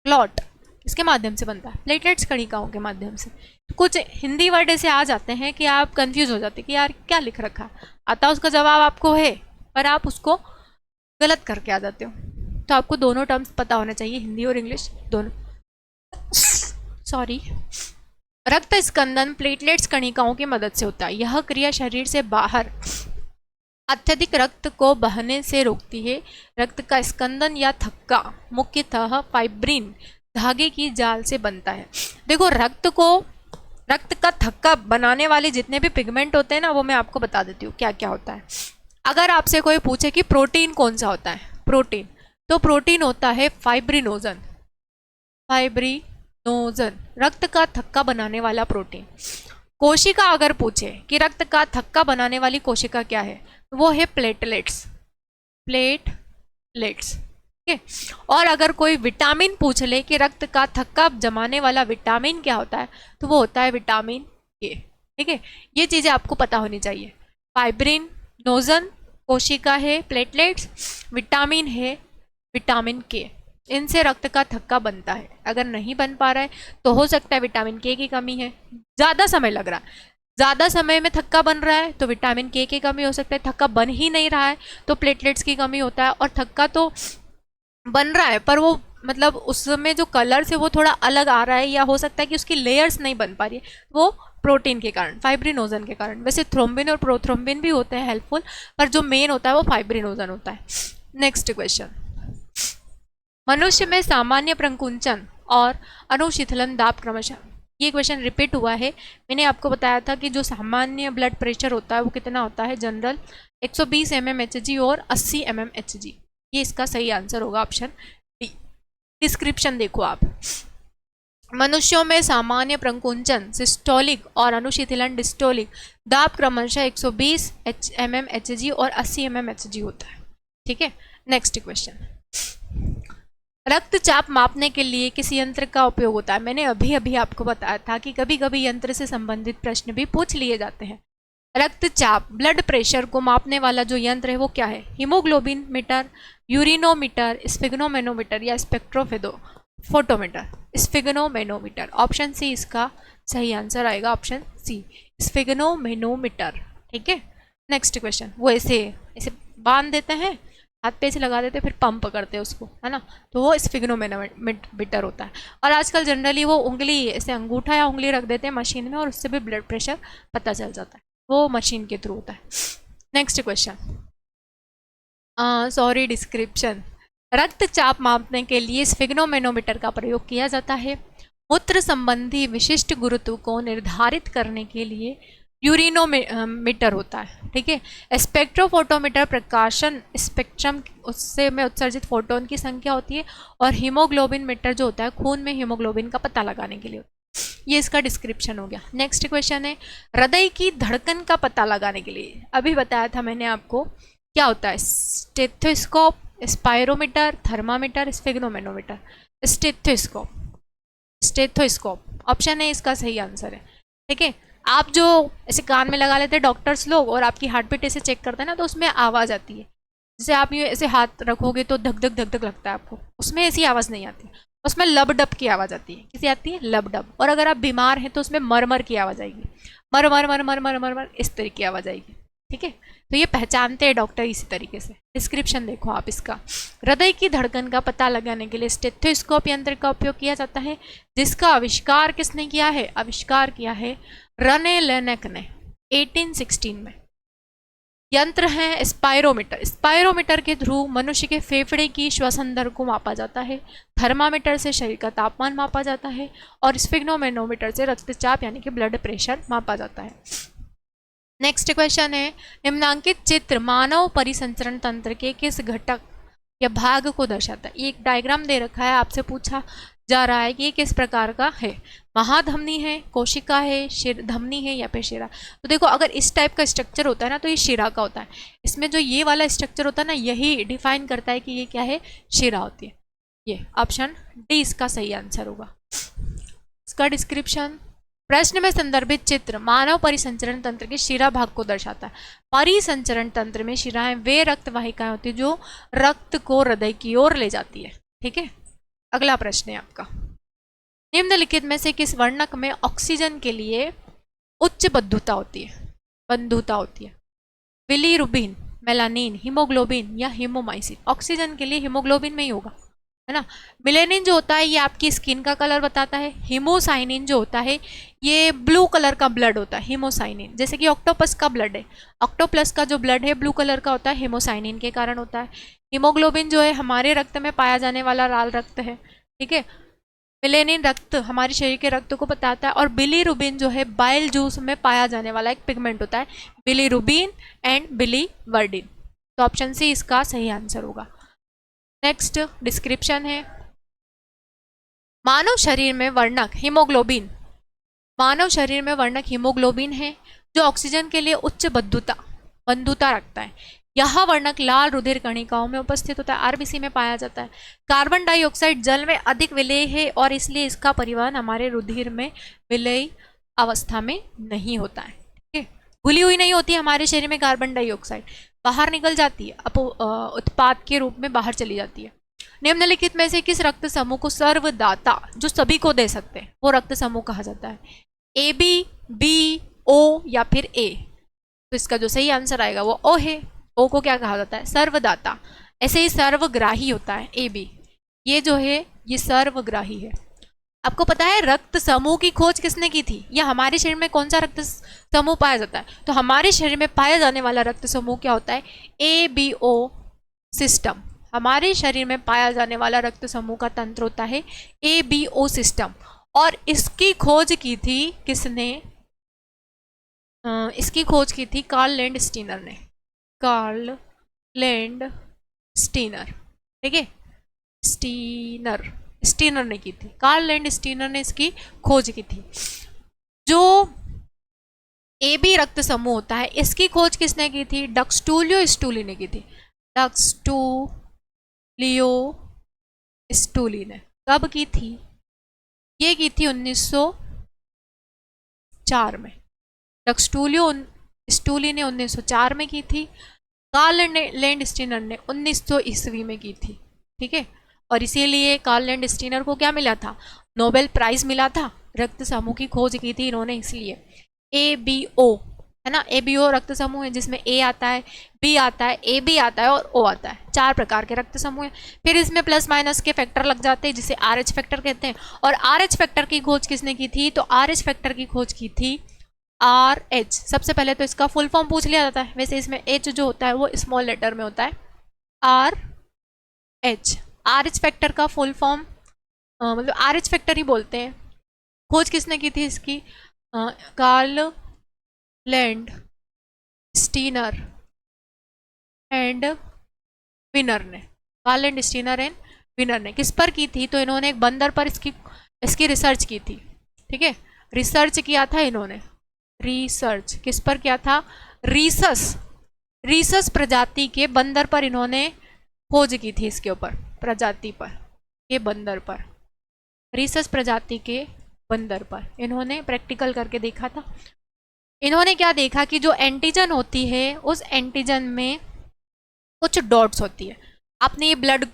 क्लॉट, किसके माध्यम से बनता है? प्लेटलेट्स कणिकाओं के माध्यम से। कुछ हिंदी वर्ड ऐसे आ जाते हैं कि आप कंफ्यूज हो जाते हैं कि यार क्या लिख रखा है, आता उसका जवाब आपको है पर आप उसको गलत करके आ जाते हो। तो आपको दोनों टर्म्स पता होना चाहिए, हिंदी और इंग्लिश दोनों। सॉरी। रक्त स्कंदन प्लेटलेट्स कणिकाओं की मदद से होता है। यह क्रिया शरीर से बाहर अत्यधिक रक्त को बहने से रोकती है। रक्त का स्कंदन या थक्का मुख्यतः फाइब्रिन धागे की जाल से बनता है। देखो, रक्त का थक्का बनाने वाले जितने भी पिगमेंट होते हैं ना, वो मैं आपको बता देती हूँ क्या क्या होता है। अगर आपसे कोई पूछे कि प्रोटीन कौन सा होता है, प्रोटीन, तो प्रोटीन होता है फाइब्रिनोजन, रक्त का थक्का बनाने वाला प्रोटीन। कोशिका अगर पूछे कि रक्त का थक्का बनाने वाली कोशिका क्या है, वो है प्लेटलेट्स, ठीक है। और अगर कोई विटामिन पूछ ले कि रक्त का थक्का जमाने वाला विटामिन क्या होता है, तो वो होता है विटामिन के, ठीक है। ये चीजें आपको पता होनी चाहिए। फाइब्रिनोजन कोशिका है, प्लेटलेट्स, विटामिन है विटामिन के, इनसे रक्त का थक्का बनता है। अगर नहीं बन पा रहा है तो हो सकता है विटामिन के की कमी है, ज़्यादा समय लग रहा है, ज़्यादा समय में थक्का बन रहा है तो विटामिन के की कमी हो सकता है। थक्का बन ही नहीं रहा है तो प्लेटलेट्स की कमी होता है। और थक्का तो बन रहा है पर वो मतलब उसमें जो कलर है वो थोड़ा अलग आ रहा है, या हो सकता है कि उसकी लेयर्स नहीं बन पा रही है, वो प्रोटीन के कारण, फाइब्रिनोजन के कारण। वैसे थ्रोम्बिन और प्रोथ्रोम्बिन भी होते हैं हेल्पफुल, पर जो मेन होता है वो फाइब्रिनोजन होता है। नेक्स्ट क्वेश्चन, मनुष्य में सामान्य प्रकुंचन और अनुशीतलन दाब क्रमशः ये क्वेश्चन रिपीट हुआ है। मैंने आपको बताया था कि जो सामान्य ब्लड प्रेशर होता है वो कितना होता है, जनरल 120 mmHg और 80 mmHg। ये इसका सही आंसर होगा ऑप्शन डी। डिस्क्रिप्शन देखो आप, मनुष्यों में सामान्य प्रकुंचन सिस्टोलिक और अनुशीतलन डिस्टोलिक दाब क्रमशः 120 mmHg और 80 mmHg होता है। ठीक है, नेक्स्ट क्वेश्चन, रक्तचाप मापने के लिए किस यंत्र का उपयोग होता है। मैंने अभी अभी आपको बताया था कि कभी कभी यंत्र से संबंधित प्रश्न भी पूछ लिए जाते हैं। रक्तचाप ब्लड प्रेशर को मापने वाला जो यंत्र है वो क्या है, हीमोग्लोबिन मीटर, यूरिनोमीटर, स्फिग्नोमेनोमीटर या फोटोमीटर। स्फिग्नोमेनोमीटर, ऑप्शन सी इसका सही आंसर आएगा, ऑप्शन सी स्फिग्नोमेनोमीटर। ठीक है, नेक्स्ट क्वेश्चन, वो ऐसे ऐसे बांध देते हैं, हाथ पे से लगा देते हैं, फिर पंप करते हैं उसको, है ना, तो वो स्फिग्नोमेनोमीटर होता है। और आजकल जनरली वो उंगली ऐसे अंगूठा या उंगली रख देते हैं मशीन में और उससे भी ब्लड प्रेशर पता चल जाता है, वो मशीन के थ्रू होता है। नेक्स्ट क्वेश्चन, सॉरी डिस्क्रिप्शन, रक्तचाप मापने के लिए स्फिग्नोमेनोमीटर का प्रयोग किया जाता है। मूत्र संबंधी विशिष्ट गुरुत्व को निर्धारित करने के लिए यूरिनोमीटर होता है। ठीक है, स्पेक्ट्रोफोटोमीटर प्रकाशन स्पेक्ट्रम उससे में उत्सर्जित फोटोन की संख्या होती है, और हीमोग्लोबिन मीटर जो होता है खून में हीमोग्लोबिन का पता लगाने के लिए। ये इसका डिस्क्रिप्शन हो गया। नेक्स्ट क्वेश्चन है, हृदय की धड़कन का पता लगाने के लिए अभी बताया था मैंने आपको क्या होता है, stethoscope, spirometer, thermometer, स्फिग्नोमेनोमीटर। Stethoscope option है इसका सही आंसर है। ठीक है, आप जो ऐसे कान में लगा लेते हैं डॉक्टर्स लोग और आपकी हार्ट बीट ऐसे चेक करते हैं ना, तो उसमें आवाज़ आती है। जैसे आप ये ऐसे हाथ रखोगे तो धक धक धक धक लगता है आपको, उसमें ऐसी आवाज़ नहीं आती, उसमें लब डब की आवाज़ आती है। किसी आती है लब डब। और अगर आप बीमार हैं तो उसमें मर की आवाज़ आएगी, मर मर मर मर मर मर मर इस तरीके की आवाज़ आएगी। ठीक है, तो ये पहचानते हैं डॉक्टर इसी तरीके से। डिस्क्रिप्शन देखो आप इसका, हृदय की धड़कन का पता लगाने के लिए स्टेथोस्कोप यंत्र का उपयोग किया जाता है, जिसका आविष्कार किसने किया है, आविष्कार किया है रने लेनेक ने 1816 में। यंत्र है स्पायरोमीटर, स्पायरोमीटर के थ्रू मनुष्य के फेफड़े की श्वसन दर को मापा जाता है। थर्मामीटर से शरीर का तापमान मापा जाता है, और स्फिग्नोमेनोमीटर से रक्तचाप यानी कि ब्लड प्रेशर मापा जाता है। नेक्स्ट क्वेश्चन है, निम्नांकित चित्र मानव परिसंचरण तंत्र के किस घटक या भाग को दर्शाता है। एक डायग्राम दे रखा है, आपसे पूछा जा रहा है कि ये किस प्रकार का है, महाधमनी है, कोशिका है, धमनी है या फिर शिरा। तो देखो अगर इस टाइप का स्ट्रक्चर होता है ना तो ये शिरा का होता है। इसमें जो ये वाला स्ट्रक्चर होता है ना, यही डिफाइन करता है कि ये क्या है, शिरा होती है। ये ऑप्शन डी इसका सही आंसर होगा। इसका डिस्क्रिप्शन, प्रश्न में संदर्भित चित्र मानव परिसंचरण तंत्र के शिरा भाग को दर्शाता है। परिसंचरण तंत्र में शिराएं वे रक्त वाहिकाएं होती है जो रक्त को हृदय की ओर ले जाती है। ठीक है, अगला प्रश्न है आपका, निम्नलिखित में से किस वर्णक में ऑक्सीजन के लिए उच्च बंधुता होती है। बिलीरुबिन, मेलानिन, हीमोग्लोबिन या हीमोमाइसिन। ऑक्सीजन के लिए हीमोग्लोबिन में ही होगा, है ना। मिलेनिन जो होता है ये आपकी स्किन का कलर बताता है। हीमोसाइनिन जो होता है ये ब्लू कलर का ब्लड होता है, हीमोसाइनिन। जैसे कि ऑक्टोपस का ब्लड है, ऑक्टोपस का जो ब्लड है ब्लू कलर का होता है, हीमोसाइनिन के कारण होता है। हीमोग्लोबिन जो है हमारे रक्त में पाया जाने वाला लाल रक्त है। ठीक है, मिलेनिन रक्त हमारे शरीर के रक्त को बताता है, और बिलीरुबिन जो है बाइल जूस में पाया जाने वाला एक पिगमेंट होता है, बिलीरुबिन एंड बिलीवर्डिन। तो ऑप्शन सी इसका सही आंसर होगा। नेक्स्ट डिस्क्रिप्शन है, मानव शरीर में वर्णक हीमोग्लोबिन, मानव शरीर में वर्णक हीमोग्लोबिन है जो ऑक्सीजन के लिए उच्च बंधुता रखता है। यह वर्णक लाल रुधिर कणिकाओं में उपस्थित होता है, आरबीसी में पाया जाता है। कार्बन डाइऑक्साइड जल में अधिक विलेय है और इसलिए इसका परिवहन हमारे रुधिर में विलेय अवस्था में नहीं होता है। ठीक है, घुली हुई नहीं होती हमारे शरीर में कार्बन डाइऑक्साइड, बाहर निकल जाती है, उत्पाद के रूप में बाहर चली जाती है। निम्नलिखित में से किस रक्त समूह को सर्वदाता, जो सभी को दे सकते हैं, वो रक्त समूह कहा जाता है। ए बी, बी, ओ या फिर ए। तो इसका जो सही आंसर आएगा वो ओ है। ओ को क्या कहा जाता है, सर्वदाता। ऐसे ही सर्वग्राही होता है ए बी, ये जो है ये सर्वग्राही है। आपको पता है रक्त समूह की खोज किसने की थी, या हमारे शरीर में कौन सा रक्त समूह पाया जाता है। तो हमारे शरीर में पाया जाने वाला रक्त समूह क्या होता है, ABO सिस्टम। हमारे शरीर में पाया जाने वाला रक्त समूह का तंत्र होता है ABO सिस्टम। और इसकी खोज की थी किसने? इसकी खोज की थी कार्ल लैंड स्टीनर ने। कार्ल लैंड स्टीनर, ठीक है, स्टीनर, स्टीनर ने की थी। कार्ल लैंड स्टीनर ने इसकी खोज की थी। जो ए बी रक्त समूह होता है, इसकी खोज किसने की थी? डक्सटूलियो स्टूली ने की थी। डक्सटूलियो स्टूली ने कब की थी? ये की थी 1904 में। डक्सटूलियो स्टूली ने 1904 में की थी। कार्ल लैंड स्टीनर ने 1900 ईस्वी में की थी, ठीक है। और इसीलिए कार्ल लैंड स्टीनर को क्या मिला था? नोबेल प्राइज मिला था। रक्त समूह की खोज की थी इन्होंने, इसलिए। ABO है ना, ABO रक्त समूह है जिसमें A आता है, B आता है, AB आता है और O आता है। 4 प्रकार के रक्त समूह है। फिर इसमें प्लस माइनस के फैक्टर लग जाते हैं जिसे RH फैक्टर कहते हैं। और RH फैक्टर की खोज किसने की थी? तो RH फैक्टर की खोज की थी RH। सबसे पहले तो इसका फुल फॉर्म पूछ लिया जाता है। वैसे इसमें H जो होता है वो स्मॉल लेटर में होता है, RH। RH फैक्टर का फुल फॉर्म मतलब RH फैक्टर ही बोलते हैं। खोज किसने की थी इसकी? Karl Landsteiner and Wiener ने। Karl Landsteiner and Wiener ने किस पर की थी? तो इन्होंने एक बंदर पर इसकी रिसर्च की थी, ठीक है। रिसर्च किया था इन्होंने। रिसर्च किस पर किया था? रीसस प्रजाति के बंदर पर इन्होंने खोज की थी। इसके ऊपर प्रजाति पर, ये बंदर पर, रीसस प्रजाति के बंदर पर इन्होंने प्रैक्टिकल करके देखा था। इन्होंने क्या देखा कि जो एंटीजन होती है उस एंटीजन में कुछ डॉट्स होती है। आपने ये ब्लड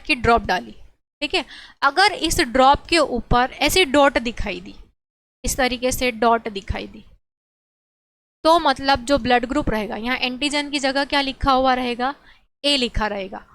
की ड्रॉप डाली, ठीक है। अगर इस ड्रॉप के ऊपर ऐसी डॉट दिखाई दी, इस तरीके से डॉट दिखाई दी, तो मतलब जो ब्लड ग्रुप रहेगा, यहाँ एंटीजन की जगह क्या लिखा हुआ रहेगा? A लिखा रहेगा,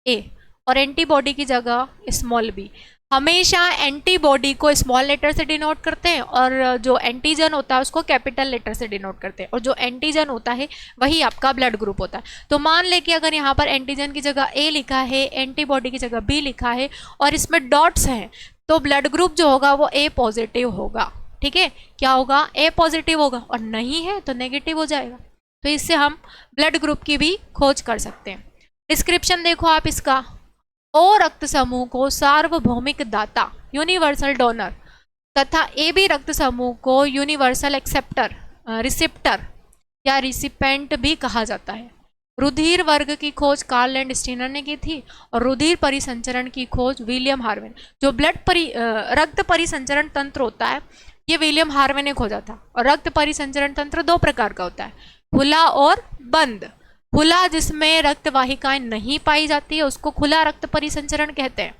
A। और एंटीबॉडी की जगह स्मॉल b। हमेशा एंटीबॉडी को स्मॉल लेटर से डिनोट करते हैं और जो एंटीजन होता है उसको कैपिटल लेटर से डिनोट करते हैं। और जो एंटीजन होता है वही आपका ब्लड ग्रुप होता है। तो मान ले कि अगर यहाँ पर एंटीजन की जगह A लिखा है, एंटीबॉडी की जगह B लिखा है और इसमें डॉट्स हैं, तो ब्लड ग्रुप जो होगा वो A पॉजिटिव होगा, ठीक है। क्या होगा? A पॉजिटिव होगा। और नहीं है तो नेगेटिव हो जाएगा। तो इससे हम ब्लड ग्रुप की भी खोज कर सकते हैं। डिस्क्रिप्शन देखो आप इसका। O रक्त समूह को सार्वभौमिक दाता, यूनिवर्सल डोनर, तथा AB रक्त समूह को यूनिवर्सल एक्सेप्टर, रिसिप्टर या रिसिपेंट भी कहा जाता है। रुधिर वर्ग की खोज कार्ल लैंड स्टीनर ने की थी और रुधिर परिसंचरण की खोज विलियम हार्वे। जो रक्त परिसंचरण तंत्र होता है ये विलियम हार्वे ने खोजा था। और रक्त परिसंचरण तंत्र 2 प्रकार का होता है, खुला और बंद। खुला जिसमें रक्त वाहिकाएं नहीं पाई जाती है उसको खुला रक्त परिसंचरण कहते हैं।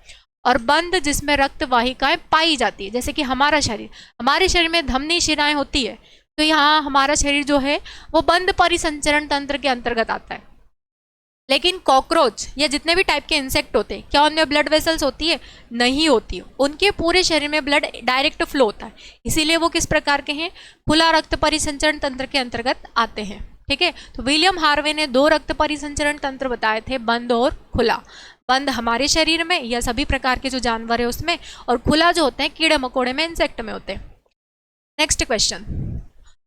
और बंद जिसमें रक्त वाहिकाएं पाई जाती है, जैसे कि हमारे शरीर में धमनी शिराएं होती है, तो यहाँ हमारा शरीर जो है वो बंद परिसंचरण तंत्र के अंतर्गत आता है। लेकिन कॉकरोच या जितने भी टाइप के इंसेक्ट होते हैं, क्या उनमें ब्लड वेसल्स होती है? नहीं होती है। उनके पूरे शरीर में ब्लड डायरेक्ट फ्लो होता है, इसीलिए वो किस प्रकार के हैं? खुला रक्त परिसंचरण तंत्र के अंतर्गत आते हैं, ठीक है। तो विलियम हार्वे ने 2 रक्त परिसंचरण तंत्र बताए थे, बंद और खुला। बंद हमारे शरीर में या सभी प्रकार के जो जानवर है उसमें, और खुला जो होते हैं कीड़े मकोड़े में, इंसेक्ट में होते हैं। नेक्स्ट क्वेश्चन,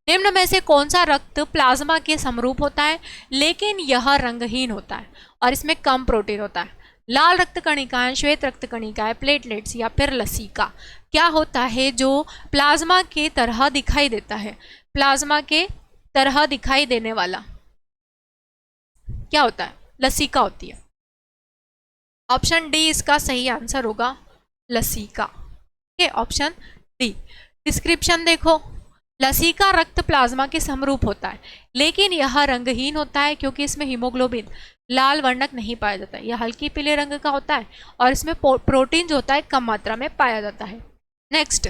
निम्न में से कौन सा रक्त प्लाज्मा के समरूप होता है लेकिन यह रंगहीन होता है और इसमें कम प्रोटीन होता है? लाल रक्त कणिकाएं, श्वेत रक्त कणिकाएं, प्लेटलेट्स या फिर लसीका। क्या होता है जो प्लाज्मा के तरह दिखाई देता है? प्लाज्मा के तरह दिखाई देने वाला क्या होता है? लसीका होती है। ऑप्शन डी इसका सही आंसर होगा, लसीका, ठीक है, ऑप्शन डी। डिस्क्रिप्शन देखो, लसीका रक्त प्लाज्मा के समरूप होता है लेकिन यह रंगहीन होता है क्योंकि इसमें हीमोग्लोबिन लाल वर्णक नहीं पाया जाता है, यह हल्की पीले रंग का होता है और इसमें प्रोटीन जो होता है कम मात्रा में पाया जाता है। नेक्स्ट,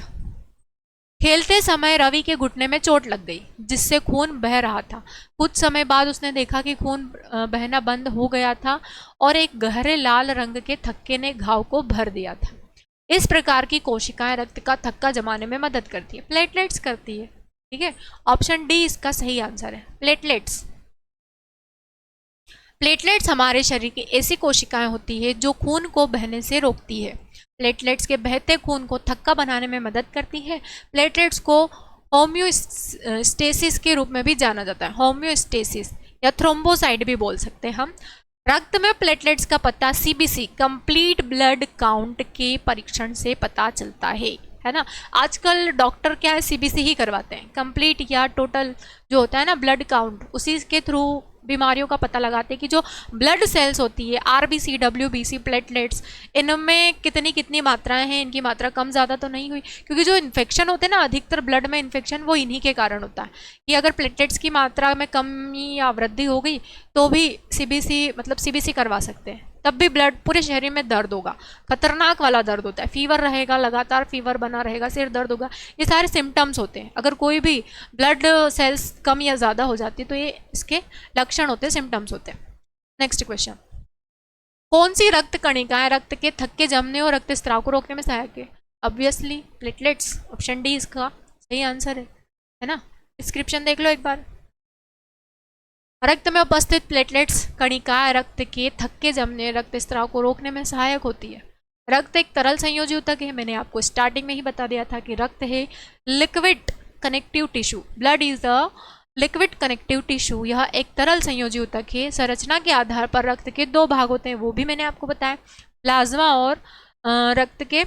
खेलते समय रवि के घुटने में चोट लग गई जिससे खून बह रहा था। कुछ समय बाद उसने देखा कि खून बहना बंद हो गया था और एक गहरे लाल रंग के थक्के ने घाव को भर दिया था। इस प्रकार की कोशिकाएं रक्त का थक्का जमाने में मदद करती है, प्लेटलेट्स करती है, ठीक है। ऑप्शन डी इसका सही आंसर है, प्लेटलेट्स। प्लेटलेट्स हमारे शरीर की ऐसी कोशिकाएं होती है जो खून को बहने से रोकती है। प्लेटलेट्स के बहते खून को थक्का बनाने में मदद करती है। प्लेटलेट्स को होम्योस्टेसिस के रूप में भी जाना जाता है, होम्योस्टेसिस या थ्रोम्बोसाइड भी बोल सकते हैं हम। रक्त में प्लेटलेट्स का पता सीबीसी कंप्लीट ब्लड काउंट के परीक्षण से पता चलता है ना। आजकल डॉक्टर क्या है, सीबीसी ही करवाते हैं, कंप्लीट या टोटल जो होता है ना ब्लड काउंट, उसी के थ्रू बीमारियों का पता लगाते हैं कि जो ब्लड सेल्स होती है आरबीसी, डब्ल्यूबीसी, प्लेटलेट्स, इनमें कितनी कितनी मात्राएं हैं, इनकी मात्रा कम ज़्यादा तो नहीं हुई। क्योंकि जो इन्फेक्शन होते हैं ना, अधिकतर ब्लड में इन्फेक्शन वो इन्हीं के कारण होता है कि अगर प्लेटलेट्स की मात्रा में कमी या वृद्धि हो गई तो भी सीबीसी मतलब सीबीसी करवा सकते हैं, तब भी ब्लड पूरे शरीर में दर्द होगा, खतरनाक वाला दर्द होता है, फीवर रहेगा, लगातार फीवर बना रहेगा, सिर दर्द होगा, ये सारे सिम्टम्स होते हैं। अगर कोई भी ब्लड सेल्स कम या ज़्यादा हो जाती है तो ये इसके लक्षण होते हैं, सिम्टम्स होते हैं। नेक्स्ट क्वेश्चन, कौन सी रक्त कणिकाएं रक्त के थक्के जमने और रक्त स्त्राव को रोकने में सहायक है? ऑब्वियसली प्लेटलेट्स, ऑप्शन डी इसका सही आंसर है ना। डिस्क्रिप्शन देख लो एक बार। रक्त में उपस्थित प्लेटलेट्स कणिकाएं रक्त के थक्के जमने, रक्त स्त्राव को रोकने में सहायक होती है। रक्त एक तरल संयोजी ऊतक है, मैंने आपको स्टार्टिंग में ही बता दिया था कि रक्त है liquid connective tissue, blood is a liquid connective tissue, यह एक तरल संयोजी ऊतक है। संरचना के आधार पर रक्त के दो भाग होते हैं, वो भी मैंने आपको बताया, प्लाज्मा और रक्त के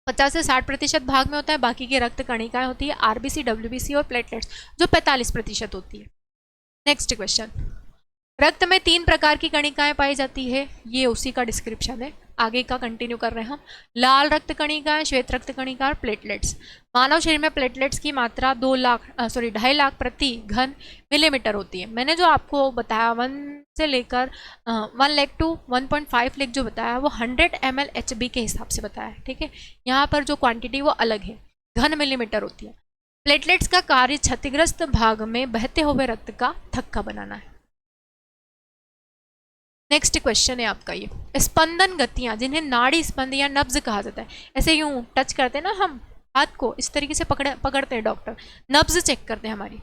50 से 60% भाग में होता है, बाकी की रक्त कणिकाएं होती है आरबीसी, डब्ल्यूबीसी और प्लेटलेट्स जो 45% होती है। नेक्स्ट क्वेश्चन, रक्त में 3 प्रकार की कणिकाएं पाई जाती है, ये उसी का डिस्क्रिप्शन है, आगे का कंटिन्यू कर रहे हैं हम। लाल रक्त कणिकाएं, श्वेत रक्त कणिका और प्लेटलेट्स। मानव शरीर में प्लेटलेट्स की मात्रा 2.5 लाख प्रति घन मिलीमीटर होती है। मैंने जो आपको बताया 1 से लेकर 1 लाख टू 1.5 लाख जो बताया वो 100 ml HB के हिसाब से बताया है, ठीक है। यहाँ पर जो क्वांटिटी वो अलग है, घन मिलीमीटर होती है। प्लेटलेट्स का कार्य क्षतिग्रस्त भाग में बहते हुए रक्त का थक्का बनाना है। नेक्स्ट क्वेश्चन है आपका ये, स्पंदन गतियां जिन्हें नाड़ी स्पंद या नब्ज कहा जाता है, ऐसे यूं टच करते हैं ना हम हाथ को, इस तरीके से पकड़ते हैं डॉक्टर, नब्ज चेक करते हैं हमारी,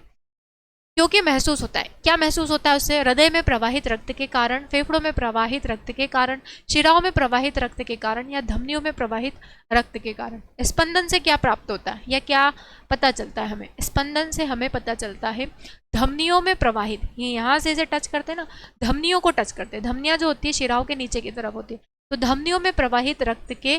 क्योंकि महसूस होता है। क्या महसूस होता है उससे? हृदय में प्रवाहित रक्त के कारण, फेफड़ों में प्रवाहित रक्त के कारण, शिराओं में प्रवाहित रक्त के कारण या धमनियों में प्रवाहित रक्त के कारण। स्पंदन से क्या प्राप्त होता है या क्या पता चलता है हमें? स्पंदन से हमें पता चलता है धमनियों में प्रवाहित, ये यहाँ से टच करते हैं ना, धमनियों को टच करते हैं, धमनियाँ जो होती है शिराओं के नीचे की तरफ होती है, तो धमनियों में प्रवाहित रक्त के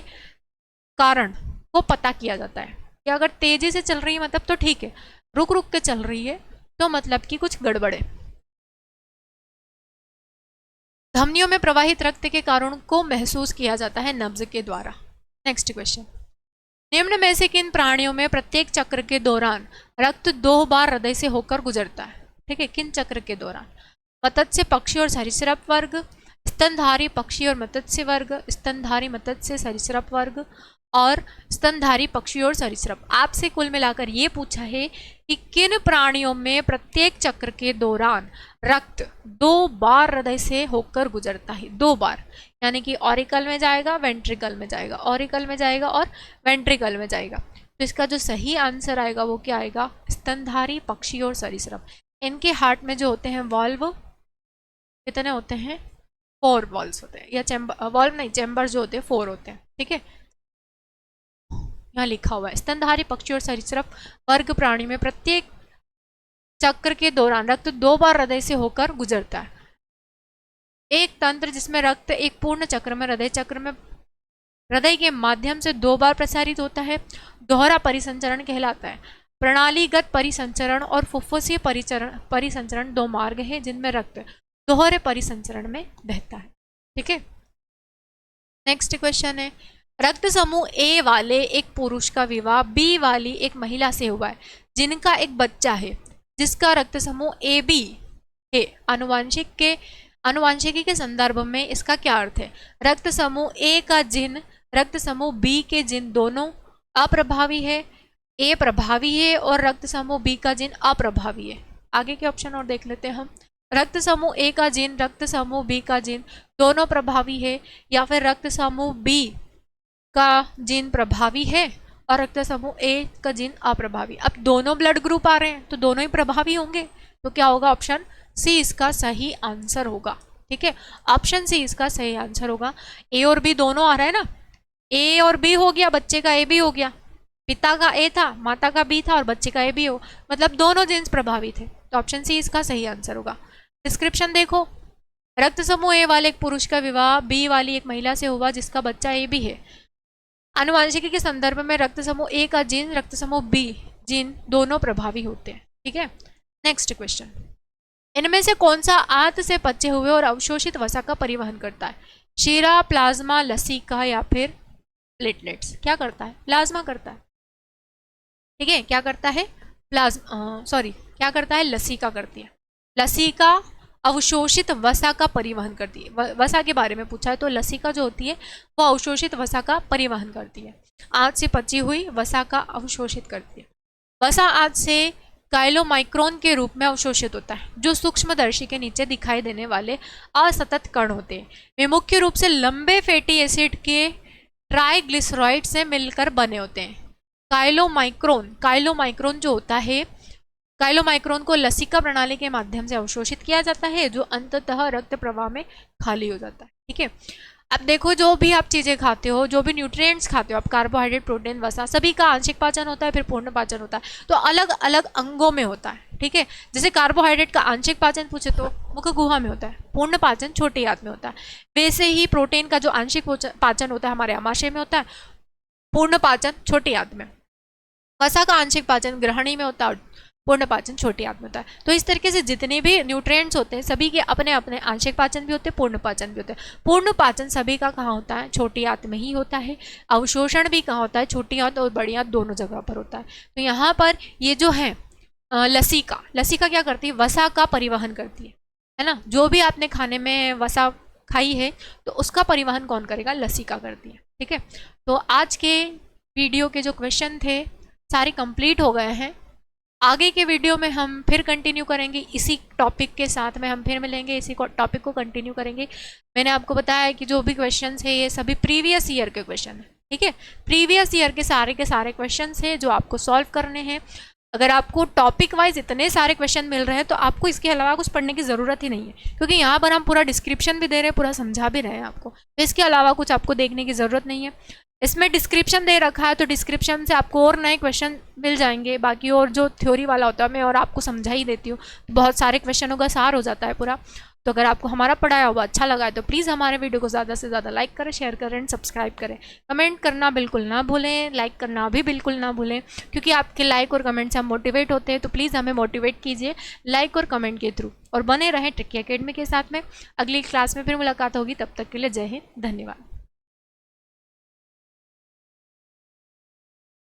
कारण को पता किया जाता है कि अगर तेजी से चल रही है मतलब तो ठीक है, रुक रुक के चल रही है तो मतलब कि कुछ गड़बड़ है। धमनियों में प्रवाहित रक्त के कारण को महसूस किया जाता है नब्ज के द्वारा। नेक्स्ट क्वेश्चन, निम्न में से किन प्राणियों में प्रत्येक चक्र के दौरान रक्त 2 बार हृदय से होकर गुजरता है? ठीक है, किन चक्र के दौरान? मत्स्य पक्षी और सरीसृप वर्ग, स्तनधारी पक्षी और मत्स्य वर्ग, स्तनधारी मत्स्य सरीसृप वर्ग और स्तनधारी पक्षी और सरीसृप। आपसे कुल मिलाकर ये पूछा है कि किन प्राणियों में प्रत्येक चक्र के दौरान रक्त 2 बार हृदय से होकर गुजरता है, 2 बार, यानी कि ऑरिकल में जाएगा, वेंट्रिकल में जाएगा, ऑरिकल में जाएगा और वेंट्रिकल में जाएगा। तो इसका जो सही आंसर आएगा वो क्या आएगा? स्तनधारी पक्षी और सरीसृप। इनके हार्ट में जो होते हैं वॉल्व, कितने होते हैं? 4 वॉल्व्स होते हैं, या चैम्बर, वॉल्व नहीं, चैम्बर जो होते हैं 4 होते हैं, ठीक है। यहाँ लिखा हुआ है स्तनधारी पक्षी और सरीसृप वर्ग प्राणी में प्रत्येक चक्र के दौरान रक्त 2 बार हृदय से होकर गुजरता है। एक तंत्र जिसमें रक्त एक पूर्ण चक्र में हृदय चक्र में हृदय के माध्यम से 2 बार प्रसारित होता है, दोहरा परिसंचरण कहलाता है। प्रणालीगत परिसंचरण और फुफ्फुसीय परिसंचरण 2 मार्ग हैं जिनमें रक्त दोहरे परिसंचरण में बहता है, ठीक है। नेक्स्ट क्वेश्चन है, रक्त समूह ए वाले एक पुरुष का विवाह बी वाली एक महिला से हुआ है जिनका एक बच्चा है जिसका रक्त समूह ए बी है। आनुवांशिकी के संदर्भ में इसका क्या अर्थ है? रक्त समूह ए का जिन रक्त समूह बी के जिन दोनों अप्रभावी है, ए प्रभावी है और रक्त समूह बी का जिन अप्रभावी है। आगे के ऑप्शन और देख लेते हैं हम। रक्त समूह ए का जिन रक्त समूह बी का जिन दोनों प्रभावी है, या फिर रक्त समूह बी का जिन प्रभावी है और रक्त समूह ए का जिन अप्रभावी। अब दोनों ब्लड ग्रुप आ रहे हैं तो दोनों ही प्रभावी होंगे, तो क्या होगा? ऑप्शन सी इसका सही आंसर होगा। ठीक है, ऑप्शन सी इसका सही आंसर होगा। ए और बी दोनों आ रहा है ना, ए और बी हो गया, बच्चे का ए भी हो गया, पिता का ए था, माता का बी था और बच्चे का ए भी हो, मतलब दोनों जीन्स प्रभावित थे, तो ऑप्शन सी इसका सही आंसर होगा। डिस्क्रिप्शन देखो, रक्त समूह ए वाले एक पुरुष का विवाह बी वाली एक महिला से हुआ जिसका बच्चा ए भी है। आनुवंशिकी के संदर्भ में रक्त समूह ए का जीन, रक्त समूह बी जीन दोनों प्रभावी होते हैं। ठीक है, नेक्स्ट क्वेश्चन, इनमें से कौन सा आंत से पचे हुए और अवशोषित वसा का परिवहन करता है? शीरा, प्लाज्मा, लसीका या फिर प्लेटलेट्स? क्या करता है? प्लाज्मा करता है। ठीक है, क्या करता है? क्या करता है? लसीका करती है। लसीका अवशोषित वसा का परिवहन करती है। वसा के बारे में पूछा है तो लसीका जो होती है वो अवशोषित वसा का परिवहन करती है, आंत से पची हुई वसा का अवशोषित करती है। वसा आंत से काइलोमाइक्रोन के रूप में अवशोषित होता है, जो सूक्ष्मदर्शी के नीचे दिखाई देने वाले असतत कण होते हैं। वे मुख्य रूप से लंबे फैटी एसिड के ट्राइग्लिसराइड से मिलकर बने होते हैं। काइलोमाइक्रोन जो होता है, काइलोमाइक्रोन को लसिका प्रणाली के माध्यम से अवशोषित किया जाता है, जो अंततः रक्त प्रवाह में खाली हो जाता है। ठीक है, अब देखो जो भी आप चीज़ें खाते हो, जो भी न्यूट्रिएंट्स खाते हो आप, कार्बोहाइड्रेट, प्रोटीन, वसा, सभी का आंशिक पाचन होता है, फिर पूर्ण पाचन होता है, तो अलग अलग अंगों में होता है। ठीक है, जैसे कार्बोहाइड्रेट का आंशिक पाचन पूछे तो मुख गुहा में होता है, पूर्ण पाचन छोटी आंत में होता है। वैसे ही प्रोटीन का जो आंशिक पाचन होता है हमारे आमाशय में होता है, पूर्ण पाचन छोटी आंत में। वसा का आंशिक पाचन ग्रहणी में होता है और पूर्ण पाचन छोटी आंत में होता है। तो इस तरीके से जितने भी न्यूट्रिएंट्स होते हैं सभी के अपने अपने आंशिक पाचन भी होते हैं, पूर्ण पाचन भी होते हैं। पूर्ण पाचन सभी का कहाँ होता है? छोटी आंत में ही होता है। अवशोषण भी कहाँ होता है? छोटी आंत और बड़ी आंत दोनों जगह पर होता है। तो यहाँ पर ये जो है लसीका क्या करती है? वसा का परिवहन करती है ना। जो भी आपने खाने में वसा खाई है तो उसका परिवहन कौन करेगा? लसीका करती है। ठीक है, तो आज के वीडियो के जो क्वेश्चन थे सारे कंप्लीट हो गए हैं। आगे के वीडियो में हम फिर कंटिन्यू करेंगे, इसी टॉपिक के साथ में हम फिर मिलेंगे, इसी टॉपिक को कंटिन्यू करेंगे। मैंने आपको बताया है कि जो भी क्वेश्चंस है ये सभी प्रीवियस ईयर के क्वेश्चन हैं। ठीक है, प्रीवियस ईयर के सारे क्वेश्चंस हैं जो आपको सॉल्व करने हैं। अगर आपको टॉपिक वाइज इतने सारे क्वेश्चन मिल रहे हैं तो आपको इसके अलावा कुछ पढ़ने की ज़रूरत ही नहीं है, क्योंकि यहाँ पर हम पूरा डिस्क्रिप्शन भी दे रहे हैं, पूरा समझा भी रहे हैं आपको, तो इसके अलावा कुछ आपको देखने की ज़रूरत नहीं है। इसमें डिस्क्रिप्शन दे रखा है तो डिस्क्रिप्शन से आपको और नए क्वेश्चन मिल जाएंगे। बाकी और जो थ्योरी वाला होता है मैं और आपको समझा ही देती हूँ, तो बहुत सारे क्वेश्चनों का सार हो जाता है पूरा। तो अगर आपको हमारा पढ़ाया हुआ अच्छा लगा है तो प्लीज़ हमारे वीडियो को ज़्यादा से ज़्यादा लाइक करें, शेयर करें एंड सब्सक्राइब करें। कमेंट करना बिल्कुल ना भूलें, लाइक करना भी बिल्कुल ना भूलें, क्योंकि आपके लाइक और कमेंट से हम मोटिवेट होते हैं। तो प्लीज़ हमें मोटिवेट कीजिए लाइक और कमेंट के थ्रू, और बने रहें ट्रिकी एकेडमी के साथ में। अगली क्लास में फिर मुलाकात होगी, तब तक के लिए जय हिंद, धन्यवाद।